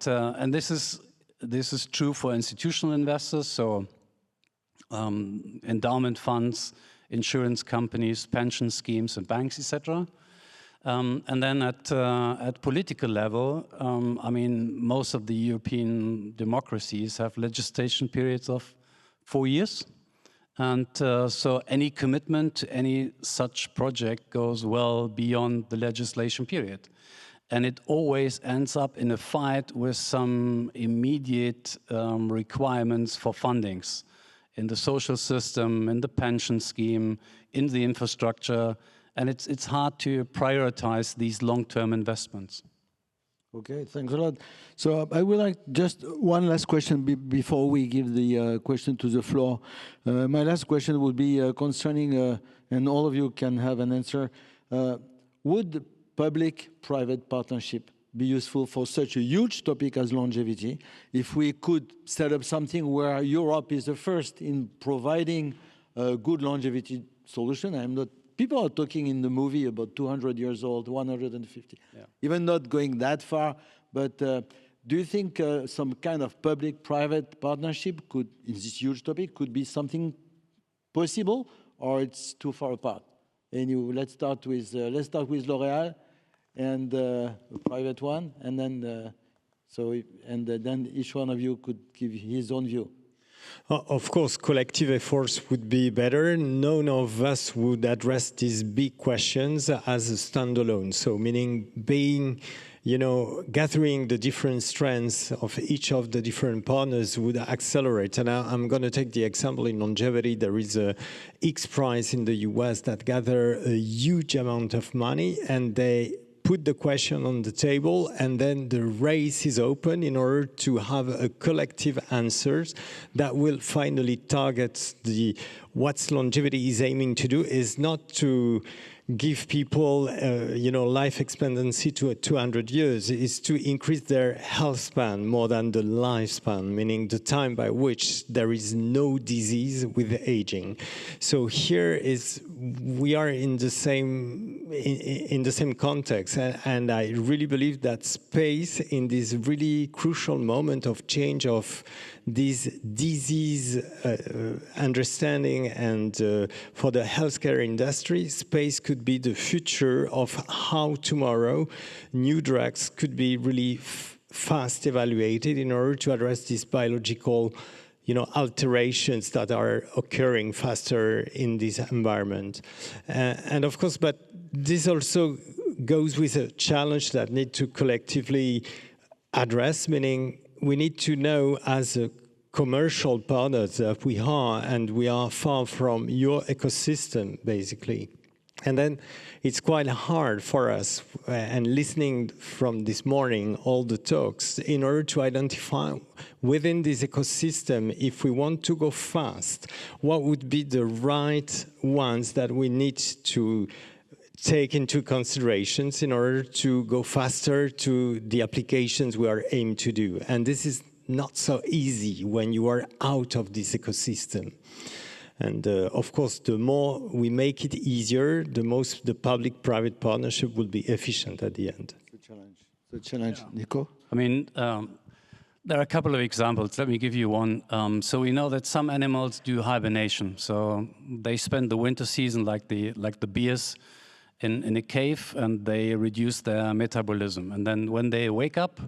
this is true for institutional investors, so endowment funds, insurance companies, pension schemes, and banks, etc. And then at political level, I mean, most of the European democracies have legislation periods of 4 years. And so any commitment to any such project goes well beyond the legislation period. And it always ends up in a fight with some immediate requirements for fundings in the social system, in the pension scheme, in the infrastructure. And it's hard to prioritize these long-term investments. Okay, thanks a lot. So I would like just one last question before we give the question to the floor. My last question would be concerning, and all of you can have an answer, would public-private partnership be useful for such a huge topic as longevity if we could set up something where Europe is the first in providing a good longevity solution? People are talking in the movie about 200 years old, 150, even not going that far. But do you think some kind of public-private partnership could, in this huge topic, could be something possible, or it's too far apart? Anyway, let's start with L'Oréal and a private one, and then then each one of you could give his own view. Of course, collective efforts would be better. None of us would address these big questions as a standalone. So meaning being gathering the different strengths of each of the different partners would accelerate. And I'm going to take the example in longevity. There is a X Prize in the US that gather a huge amount of money, and they put the question on the table, and then the race is open in order to have a collective answers that will finally target what longevity is aiming to do is not to give people, life expectancy to 200 years, is to increase their health span more than the lifespan, meaning the time by which there is no disease with aging. So here we are in the same context, and I really believe that space in this really crucial moment of change of this disease understanding and for the healthcare industry, space could be the future of how tomorrow new drugs could be really fast evaluated in order to address these biological alterations that are occurring faster in this environment. And of course, but this also goes with a challenge that need to collectively address, meaning we need to know as a commercial partners that we are, and we are far from your ecosystem, basically. And then it's quite hard for us, and listening from this morning, all the talks, in order to identify within this ecosystem, if we want to go fast, what would be the right ones that we need to take into considerations in order to go faster to the applications we are aimed to do. And this is not so easy when you are out of this ecosystem. And of course, the more we make it easier, the public-private partnership will be efficient at the end. The challenge, Nico? I mean, there are a couple of examples. Let me give you one. So we know that some animals do hibernation. So they spend the winter season like the bears in a cave, and they reduce their metabolism. And then when they wake up,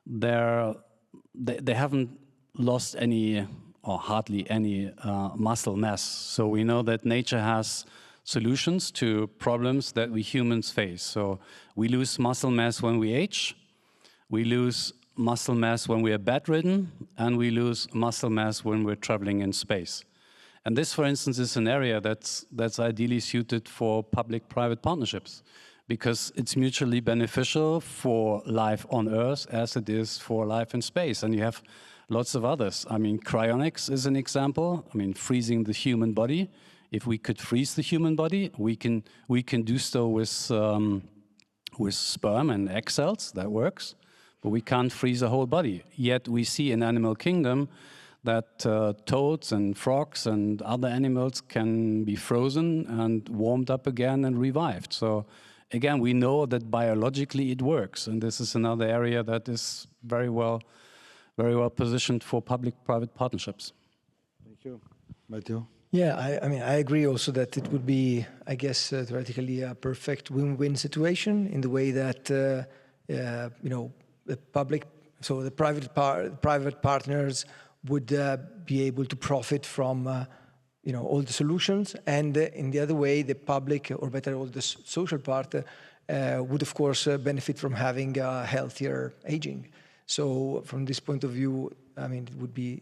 they haven't lost any or hardly any muscle mass. So we know that nature has solutions to problems that we humans face. So we lose muscle mass when we age, we lose muscle mass when we are bedridden, and we lose muscle mass when we're traveling in space. And this, for instance, is an area that's ideally suited for public-private partnerships, because it's mutually beneficial for life on Earth as it is for life in space. And you have lots of others. I mean, cryonics is an example. I mean, freezing the human body. If we could freeze the human body, we can do so with sperm and egg cells. That works. But we can't freeze a whole body. Yet we see in animal kingdom that toads and frogs and other animals can be frozen and warmed up again and revived. So again, we know that biologically it works, and this is another area that is very well positioned for public-private partnerships. Thank you. Matteo? Yeah, I mean, I agree also that it would be, I guess, theoretically a perfect win-win situation in the way that, the public, so the private partners would be able to profit from, all the solutions, and in the other way, the public, or better, all the social part, would of course benefit from having a healthier aging. So from this point of view, I mean,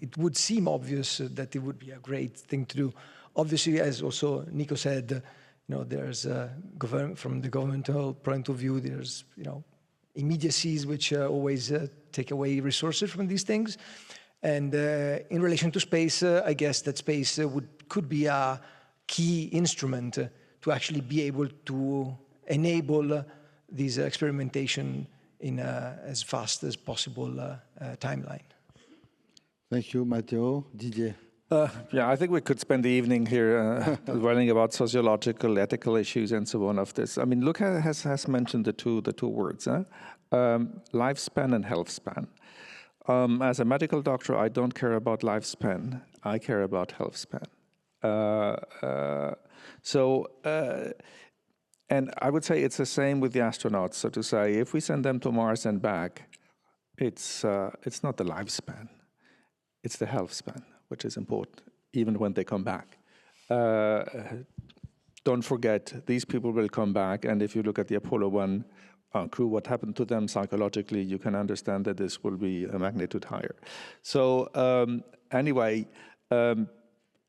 it would seem obvious that it would be a great thing to do. Obviously, as also Nico said, there's from the governmental point of view, there's immediacies which always take away resources from these things. And in relation to space, I guess that space could be a key instrument to actually be able to enable this experimentation in as fast as possible timeline. Thank you, Matteo. Didier? Yeah, I think we could spend the evening here learning about sociological, ethical issues and so on of this. I mean, Luca has mentioned the two words, lifespan and health span. As a medical doctor, I don't care about lifespan. I care about health span. And I would say it's the same with the astronauts. So to say, if we send them to Mars and back, it's not the lifespan. It's the health span, which is important, even when they come back. Don't forget, these people will come back. And if you look at the Apollo 1, crew, what happened to them psychologically, you can understand that this will be a magnitude higher. So anyway,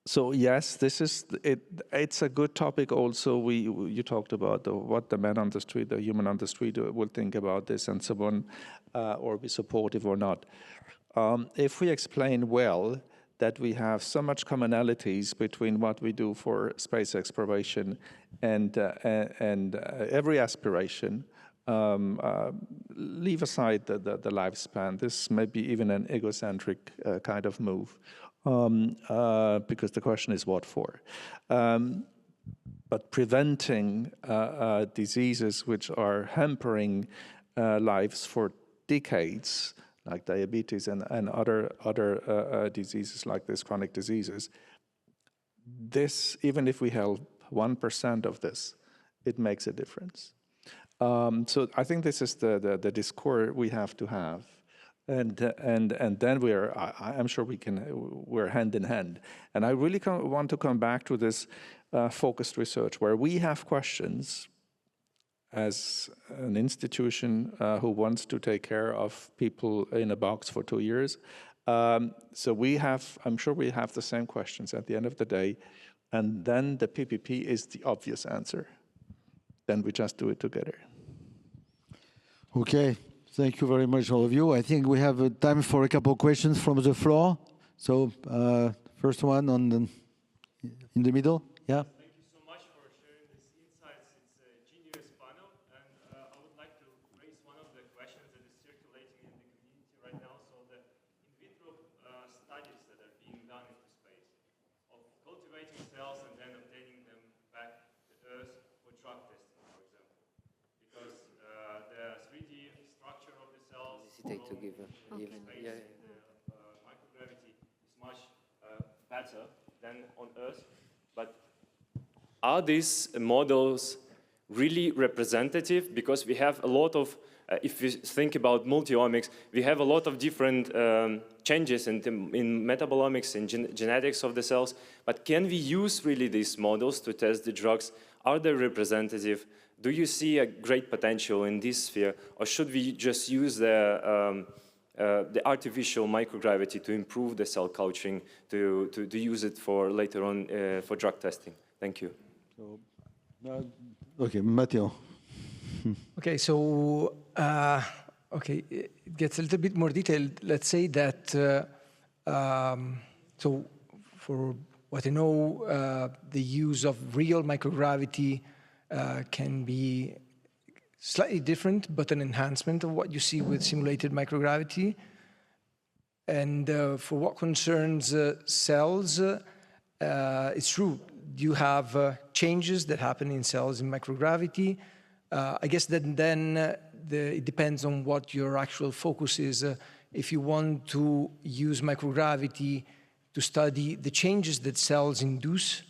so yes, this is it. It's a good topic. Also, you talked about what the man on the street, the human on the street, will think about this and so on, or be supportive or not. If we explain well that we have so much commonalities between what we do for space exploration and every aspiration, leave aside the lifespan. This may be even an egocentric kind of move, because the question is what for. But preventing diseases which are hampering lives for decades, like diabetes and other diseases like this, chronic diseases, this, even if we help 1% of this, it makes a difference. So I think this is the discourse we have to have, and then I'm sure we're hand in hand. And I really want to come back to this focused research where we have questions as an institution who wants to take care of people in a box for 2 years. So I'm sure we have the same questions at the end of the day, and then the PPP is the obvious answer. Then we just do it together. Okay, thank you very much, all of you. I think we have time for a couple of questions from the floor. So first one in the middle, yeah. To give microgravity is much better than on Earth, but are these models really representative? Because we have a lot of, if you think about multi-omics, we have a lot of different changes in metabolomics, in genetics of the cells, but can we use really these models to test the drugs? Are they representative? Do you see a great potential in this sphere, or should we just use the artificial microgravity to improve the cell culturing, to use it for later on for drug testing? Thank you. Okay, Matteo. Okay, so it gets a little bit more detailed. Let's say that so for what I know, the use of real microgravity can be slightly different, but an enhancement of what you see with simulated microgravity. And for what concerns cells, it's true. You have changes that happen in cells in microgravity. I guess that then it depends on what your actual focus is. If you want to use microgravity to study the changes that cells induce,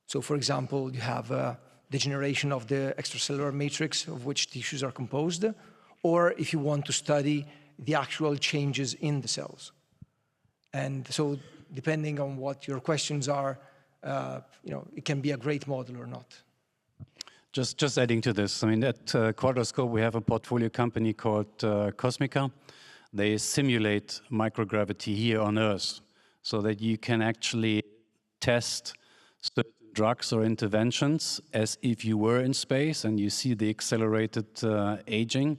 so for example, you have degeneration of the extracellular matrix of which tissues are composed, or if you want to study the actual changes in the cells. And so depending on what your questions are, it can be a great model or not. Just adding to this, I mean, at Quadrascope, we have a portfolio company called Cosmica. They simulate microgravity here on Earth so that you can actually test certain drugs or interventions as if you were in space, and you see the accelerated aging,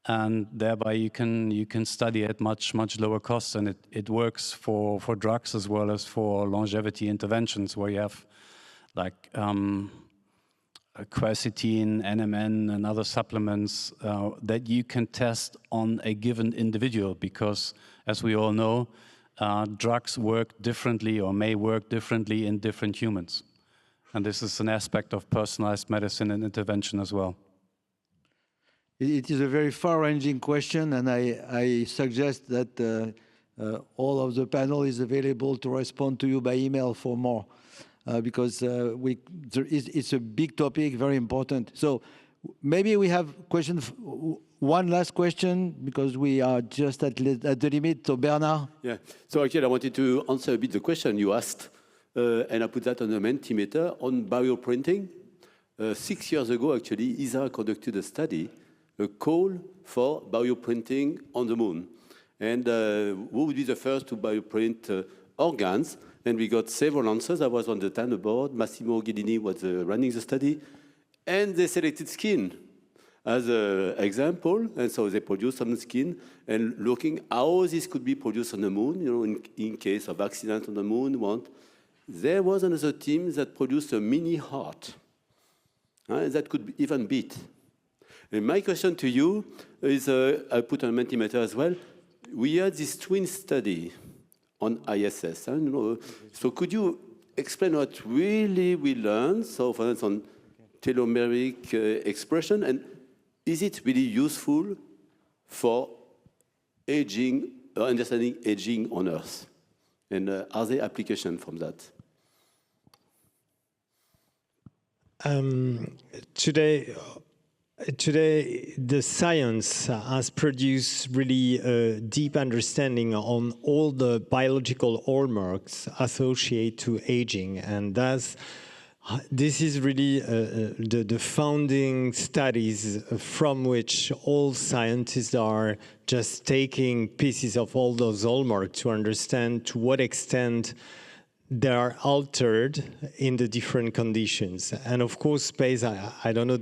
and thereby you can study at much lower costs, and it works for drugs as well as for longevity interventions where you have like quercetin, NMN, and other supplements that you can test on a given individual, because as we all know, drugs work differently or may work differently in different humans. And this is an aspect of personalized medicine and intervention as well. It is a very far-ranging question, and I suggest that all of the panel is available to respond to you by email for more, because it's a big topic, very important. So maybe we have questions. One last question, because we are just at the limit. So Bernard? Yeah, so actually I wanted to answer a bit the question you asked. And I put that on the Mentimeter on bioprinting. 6 years ago, actually, ESRIC conducted a study a call for bioprinting on the moon. And who would be the first to bioprint organs? And we got several answers. I was on the time board. Massimo Ghidini was running the study. And they selected skin as an example. And so they produced some skin and looking how this could be produced on the moon, you know, in case of accident on the moon. There was another team that produced a mini heart that could even beat. And my question to you is, I put on Mentimeter as well. We had this twin study on ISS. So could you explain what really we learned? So for instance, on telomeric expression, and is it really useful for aging, understanding aging on Earth? And are there applications from that? Today, the science has produced really a deep understanding on all the biological hallmarks associated to aging, and this is really the founding studies from which all scientists are just taking pieces of all those hallmarks to understand to what extent they are altered in the different conditions. And of course, space, I don't know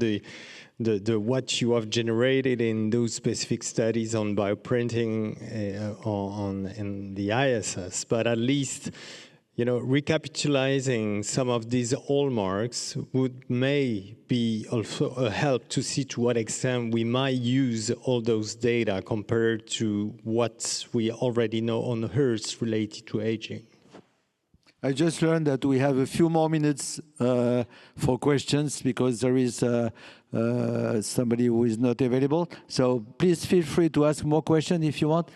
what you have generated in those specific studies on bioprinting in the ISS, but at least, you know, recapitalizing some of these hallmarks may be also a help to see to what extent we might use all those data compared to what we already know on Earth related to aging. I just learned that we have a few more minutes for questions because there is somebody who is not available. So please feel free to ask more questions if you want.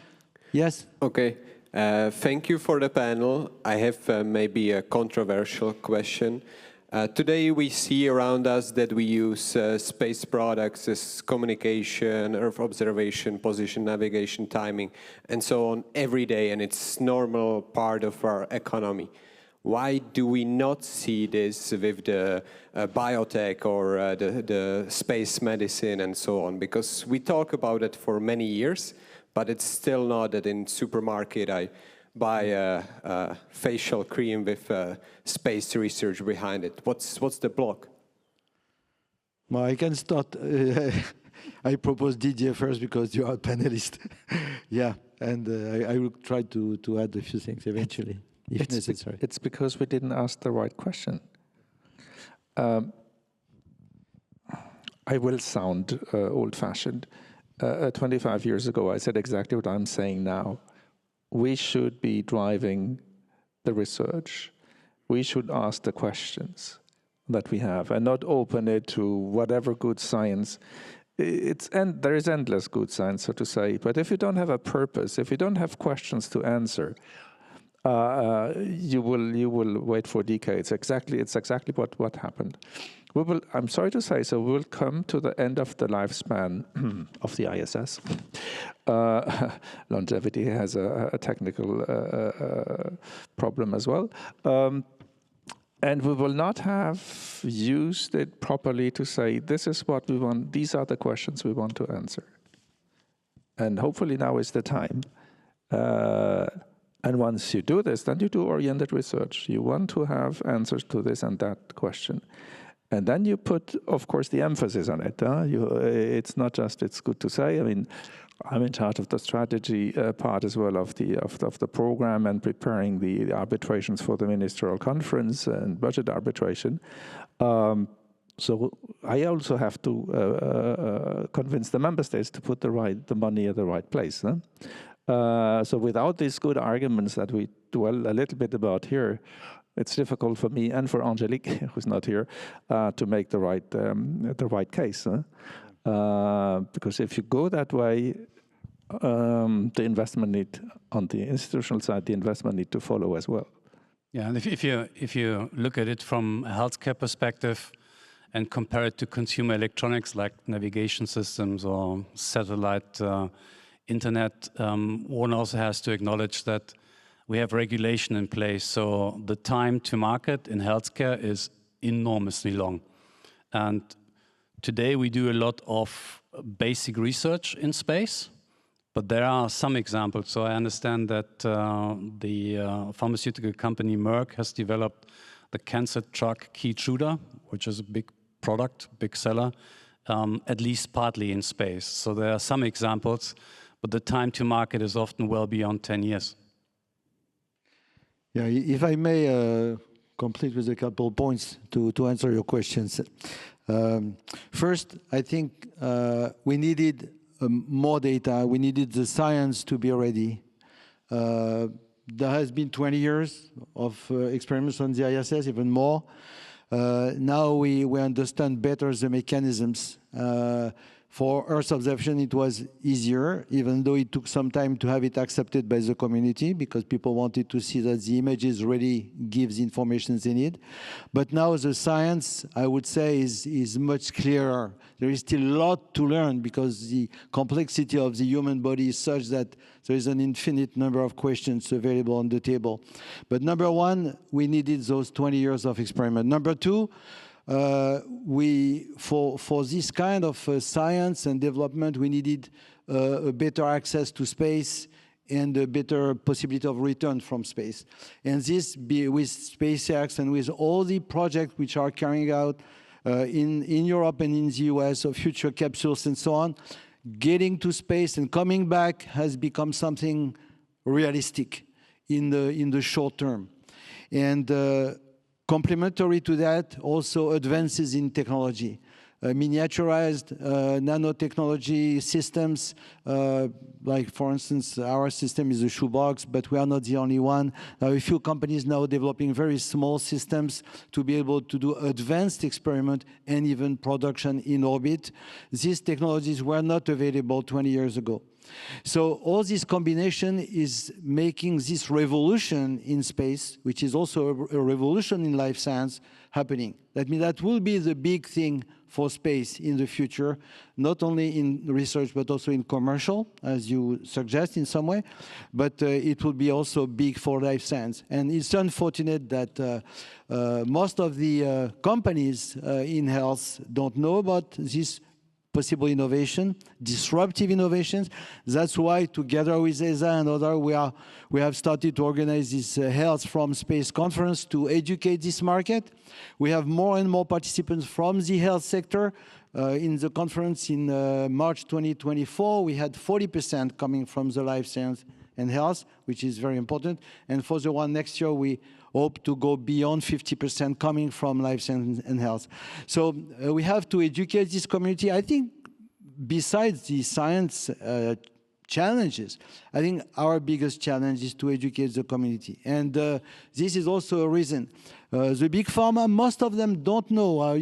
Yes? Okay. Thank you for the panel. I have maybe a controversial question. Today we see around us that we use space products as communication, Earth observation, position, navigation, timing, and so on every day, and it's normal part of our economy. Why do we not see this with the biotech or the space medicine and so on? Because we talk about it for many years, but it's still not that in supermarket I buy a facial cream with space research behind it. What's the block? Well, I can start. I propose Didier first because you are a panelist. Yeah, and I will try to add a few things eventually. If necessary. It's because we didn't ask the right question. I will sound old-fashioned. 25 years ago, I said exactly what I'm saying now. We should be driving the research. We should ask the questions that we have and not open it to whatever good science. There is endless good science, so to say. But if you don't have a purpose, if you don't have questions to answer, you will wait for decades. It's exactly what happened. I'm sorry to say, so we will come to the end of the lifespan of the ISS. Longevity has a technical problem as well. And we will not have used it properly to say, this is what we want, these are the questions we want to answer. And hopefully now is the time. And once you do this, then you do oriented research. You want to have answers to this and that question. And then you put, of course, the emphasis on it. It's not just, it's good to say. I mean, I'm in charge of the strategy part as well of the program and preparing the arbitrations for the ministerial conference and budget arbitration. So I also have to convince the member states to put the money at the right place. So without these good arguments that we dwell a little bit about here, it's difficult for me and for Angelique, who's not here, to make the right case. Because if you go that way, the investment need on the institutional side, the investment need to follow as well. Yeah, and if you look at it from a healthcare perspective and compare it to consumer electronics like navigation systems or satellite internet, one also has to acknowledge that we have regulation in place. So the time to market in healthcare is enormously long. And today we do a lot of basic research in space. But there are some examples. So I understand that the pharmaceutical company Merck has developed the cancer drug Keytruda, which is a big product, big seller, at least partly in space. So there are some examples, but the time to market is often well beyond 10 years. Yeah, if I may complete with a couple points to answer your questions. First, I think we needed more data. We needed the science to be ready. There has been 20 years of experiments on the ISS, even more. Now we understand better the mechanisms. For Earth observation, it was easier, even though it took some time to have it accepted by the community, because people wanted to see that the images really gives the information they need. But now the science, I would say, is much clearer. There is still a lot to learn, because the complexity of the human body is such that there is an infinite number of questions available on the table. But number one, we needed those 20 years of experiment. Number two, for this kind of science and development, we needed a better access to space and a better possibility of return from space. And this, with SpaceX and with all the projects which are carrying out in Europe and in the US, of future capsules and so on, getting to space and coming back has become something realistic in the short term. And complementary to that, also advances in technology. Miniaturized nanotechnology systems, like for instance, our system is a shoebox, but we are not the only one. A few companies now developing very small systems to be able to do advanced experiment and even production in orbit. These technologies were not available 20 years ago. So all this combination is making this revolution in space, which is also a revolution in life science, happening. That means that will be the big thing for space in the future, not only in research, but also in commercial, as you suggest in some way, but it will be also big for life science. And it's unfortunate that most of the companies in health don't know about this possible innovation, disruptive innovations. That's why, together with ESA and others, we have started to organize this Health from Space conference to educate this market. We have more and more participants from the health sector. In the conference in March 2024, we had 40% coming from the life science and health, which is very important. And for the one next year, we hope to go beyond 50% coming from life science and health. So we have to educate this community. I think besides the science challenges, I think our biggest challenge is to educate the community. And this is also a reason. The big pharma, most of them don't know.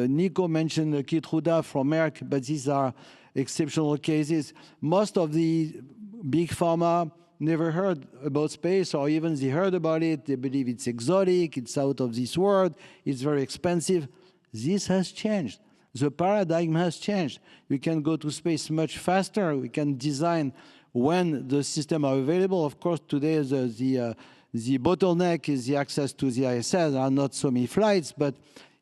Nico mentioned Keytruda from Merck, but these are exceptional cases. Most of the big pharma never heard about space, or even they heard about it, they believe it's exotic, it's out of this world, it's very expensive. This has changed. The paradigm has changed. We can go to space much faster. We can design when the systems are available. Of course, today the bottleneck is the access to the ISS. There are not so many flights, but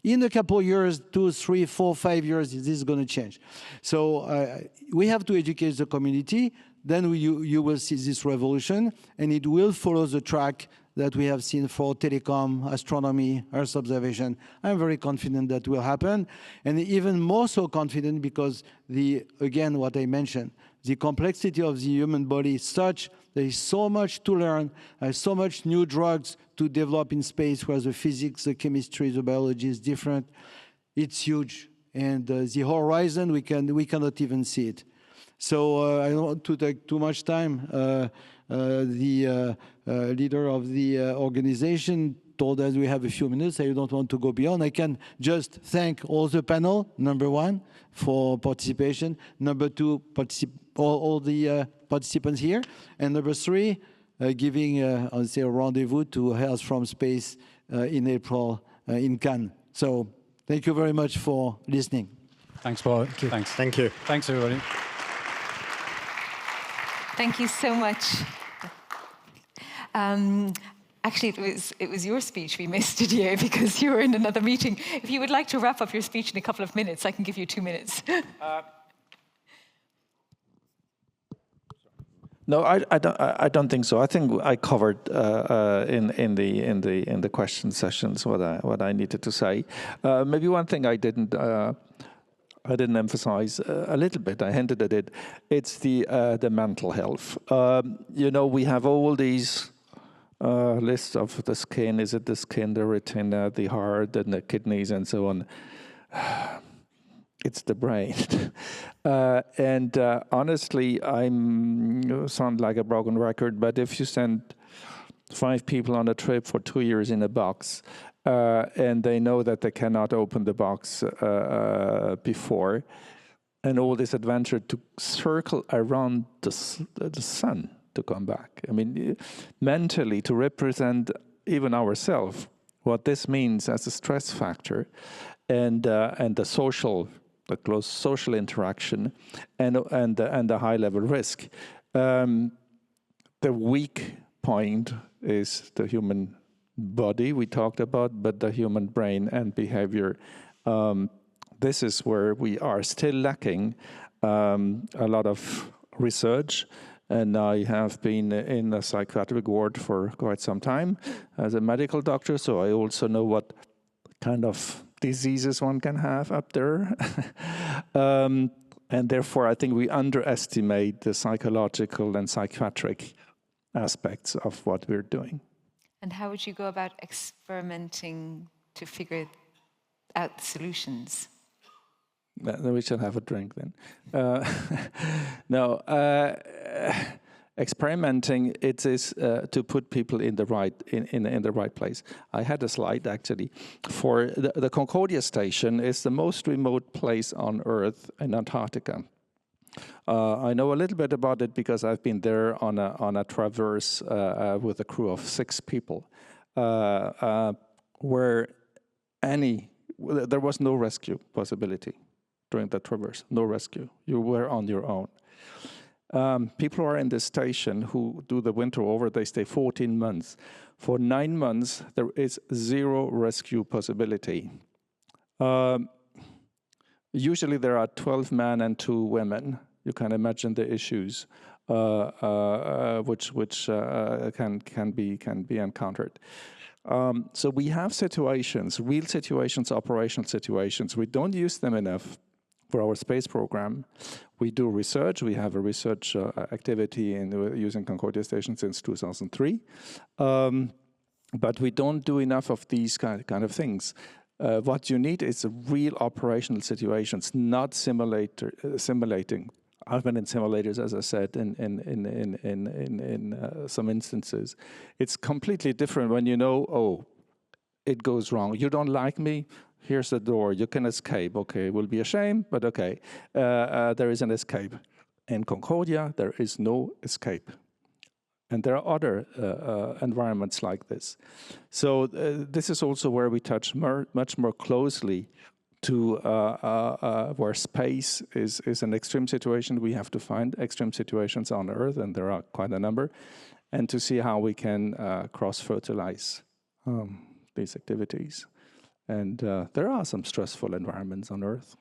in a couple of years, 2, 3, 4, 5 years, this is going to change. So we have to educate the community. Then you will see this revolution, and it will follow the track that we have seen for telecom, astronomy, Earth observation. I'm very confident that will happen, and even more so confident because again, what I mentioned, the complexity of the human body is such, there is so much to learn, there's so much new drugs to develop in space where the physics, the chemistry, the biology is different. It's huge, and the horizon, we cannot even see it. So I don't want to take too much time. The leader of the organization told us we have a few minutes. I don't want to go beyond. I can just thank all the panel, number one, for participation. Number two, all the participants here. And number three, giving I'll say a rendezvous to Health from Space in April in Cannes. So thank you very much for listening. Thanks, Paul. Thank you. Thanks. Thank you. Thanks, everybody. Thank you so much. Actually, it was your speech we missed, Didier, because you were in another meeting. If you would like to wrap up your speech in a couple of minutes, I can give you 2 minutes. No, I don't think so. I think I covered in the question sessions what I needed to say. Maybe one thing I didn't emphasize a little bit. I hinted at it. It's the mental health. We have all these lists of the skin. Is it the skin, the retina, the heart, and the kidneys, and so on? It's the brain. And honestly, I sound like a broken record, but if you send 5 people on a trip for 2 years in a box, and they know that they cannot open the box before, and all this adventure to circle around the sun to come back. I mean, mentally, to represent even ourselves, what this means as a stress factor, and the close social interaction, and the high level risk. The weak point is the human body we talked about, but the human brain and behavior. This is where we are still lacking a lot of research. And I have been in a psychiatric ward for quite some time as a medical doctor, so I also know what kind of diseases one can have up there. And therefore, I think we underestimate the psychological and psychiatric aspects of what we're doing. And how would you go about experimenting to figure out the solutions? We shall have a drink then. No, experimenting, it is to put people in the right place. I had a slide actually for the Concordia station is the most remote place on Earth in Antarctica. I know a little bit about it because I've been there on a traverse with a crew of 6 people, where there was no rescue possibility during the traverse. No rescue. You were on your own. People are in this station who do the winter over. They stay 14 months. For 9 months, there is 0 rescue possibility. Usually there are 12 men and 2 women. You can imagine the issues which can be encountered. So we have situations, real situations, operational situations. We don't use them enough for our space program. We do research. We have a research activity in using Concordia Station since 2003. But we don't do enough of these kind of things. What you need is real operational situations, not simulating. I've been in simulators, as I said, in some instances. It's completely different when you know, oh, it goes wrong. You don't like me? Here's the door. You can escape. Okay, it will be a shame, but okay. There is an escape. In Concordia, there is no escape. And there are other environments like this. So this is also where we touch much more closely to where space is an extreme situation. We have to find extreme situations on Earth, and there are quite a number, and to see how we can cross-fertilize these activities. And there are some stressful environments on Earth.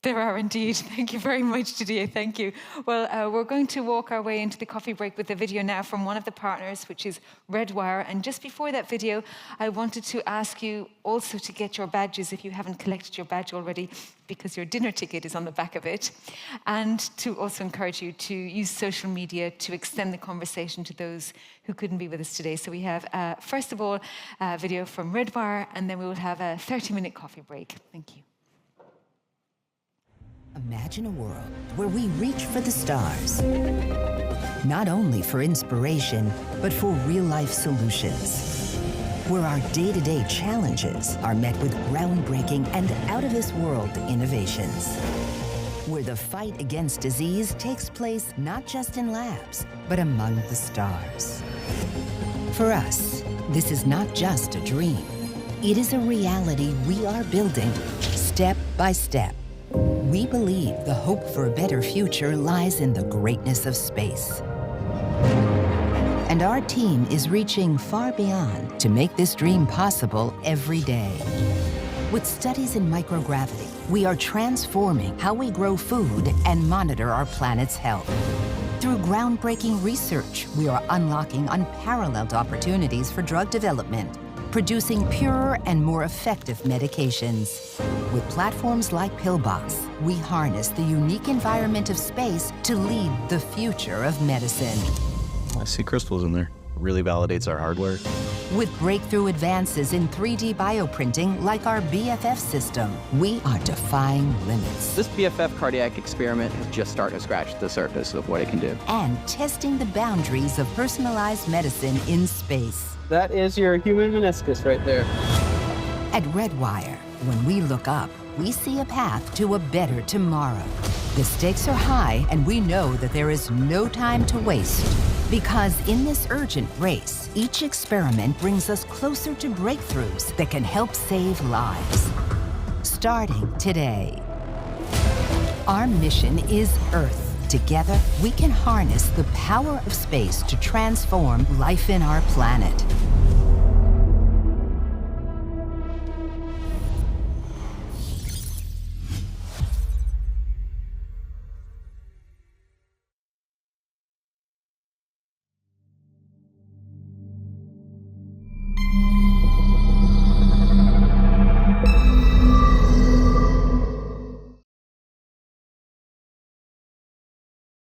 There are indeed. Thank you very much, Didier. Thank you. Well, we're going to walk our way into the coffee break with a video now from one of the partners, which is Redwire. And just before that video, I wanted to ask you also to get your badges if you haven't collected your badge already, because your dinner ticket is on the back of it. And to also encourage you to use social media to extend the conversation to those who couldn't be with us today. So we have, first of all, a video from Redwire, and then we will have a 30-minute coffee break. Thank you. Imagine a world where we reach for the stars, not only for inspiration, but for real-life solutions, where our day-to-day challenges are met with groundbreaking and out-of-this-world innovations, where the fight against disease takes place not just in labs, but among the stars. For us, this is not just a dream. It is a reality we are building step by step. We believe the hope for a better future lies in the greatness of space. And our team is reaching far beyond to make this dream possible every day. With studies in microgravity, we are transforming how we grow food and monitor our planet's health. Through groundbreaking research, we are unlocking unparalleled opportunities for drug development, producing purer and more effective medications. With platforms like Pillbox, we harness the unique environment of space to lead the future of medicine. I see crystals in there. Really validates our hardware. With breakthrough advances in 3D bioprinting like our BFF system, we are defying limits. This BFF cardiac experiment has just started to scratch the surface of what it can do. And testing the boundaries of personalized medicine in space. That is your human meniscus right there. At Redwire, when we look up, we see a path to a better tomorrow. The stakes are high, and we know that there is no time to waste. Because in this urgent race, each experiment brings us closer to breakthroughs that can help save lives. Starting today. Our mission is Earth. Together, we can harness the power of space to transform life in our planet.